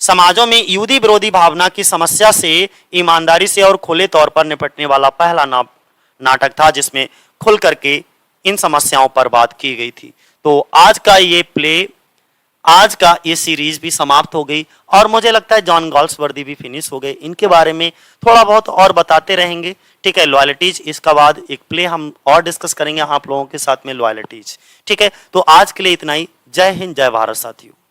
Speaker 1: समाजों में यूदी विरोधी भावना की समस्या से ईमानदारी से और खुले तौर पर निपटने वाला पहला नाटक था जिसमें खुल करके इन समस्याओं पर बात की गई थी। तो आज का ये प्ले, आज का ये सीरीज भी समाप्त हो गई और मुझे लगता है जॉन गॉल्सवर्दी भी फिनिश हो गए। इनके बारे में थोड़ा बहुत और बताते रहेंगे। ठीक है, लॉयल्टीज, इसका बाद एक प्ले हम और डिस्कस करेंगे आप लोगों के साथ में, लॉयल्टीज। ठीक है, तो आज के लिए इतना ही। जय हिंद, जय भारत साथियों।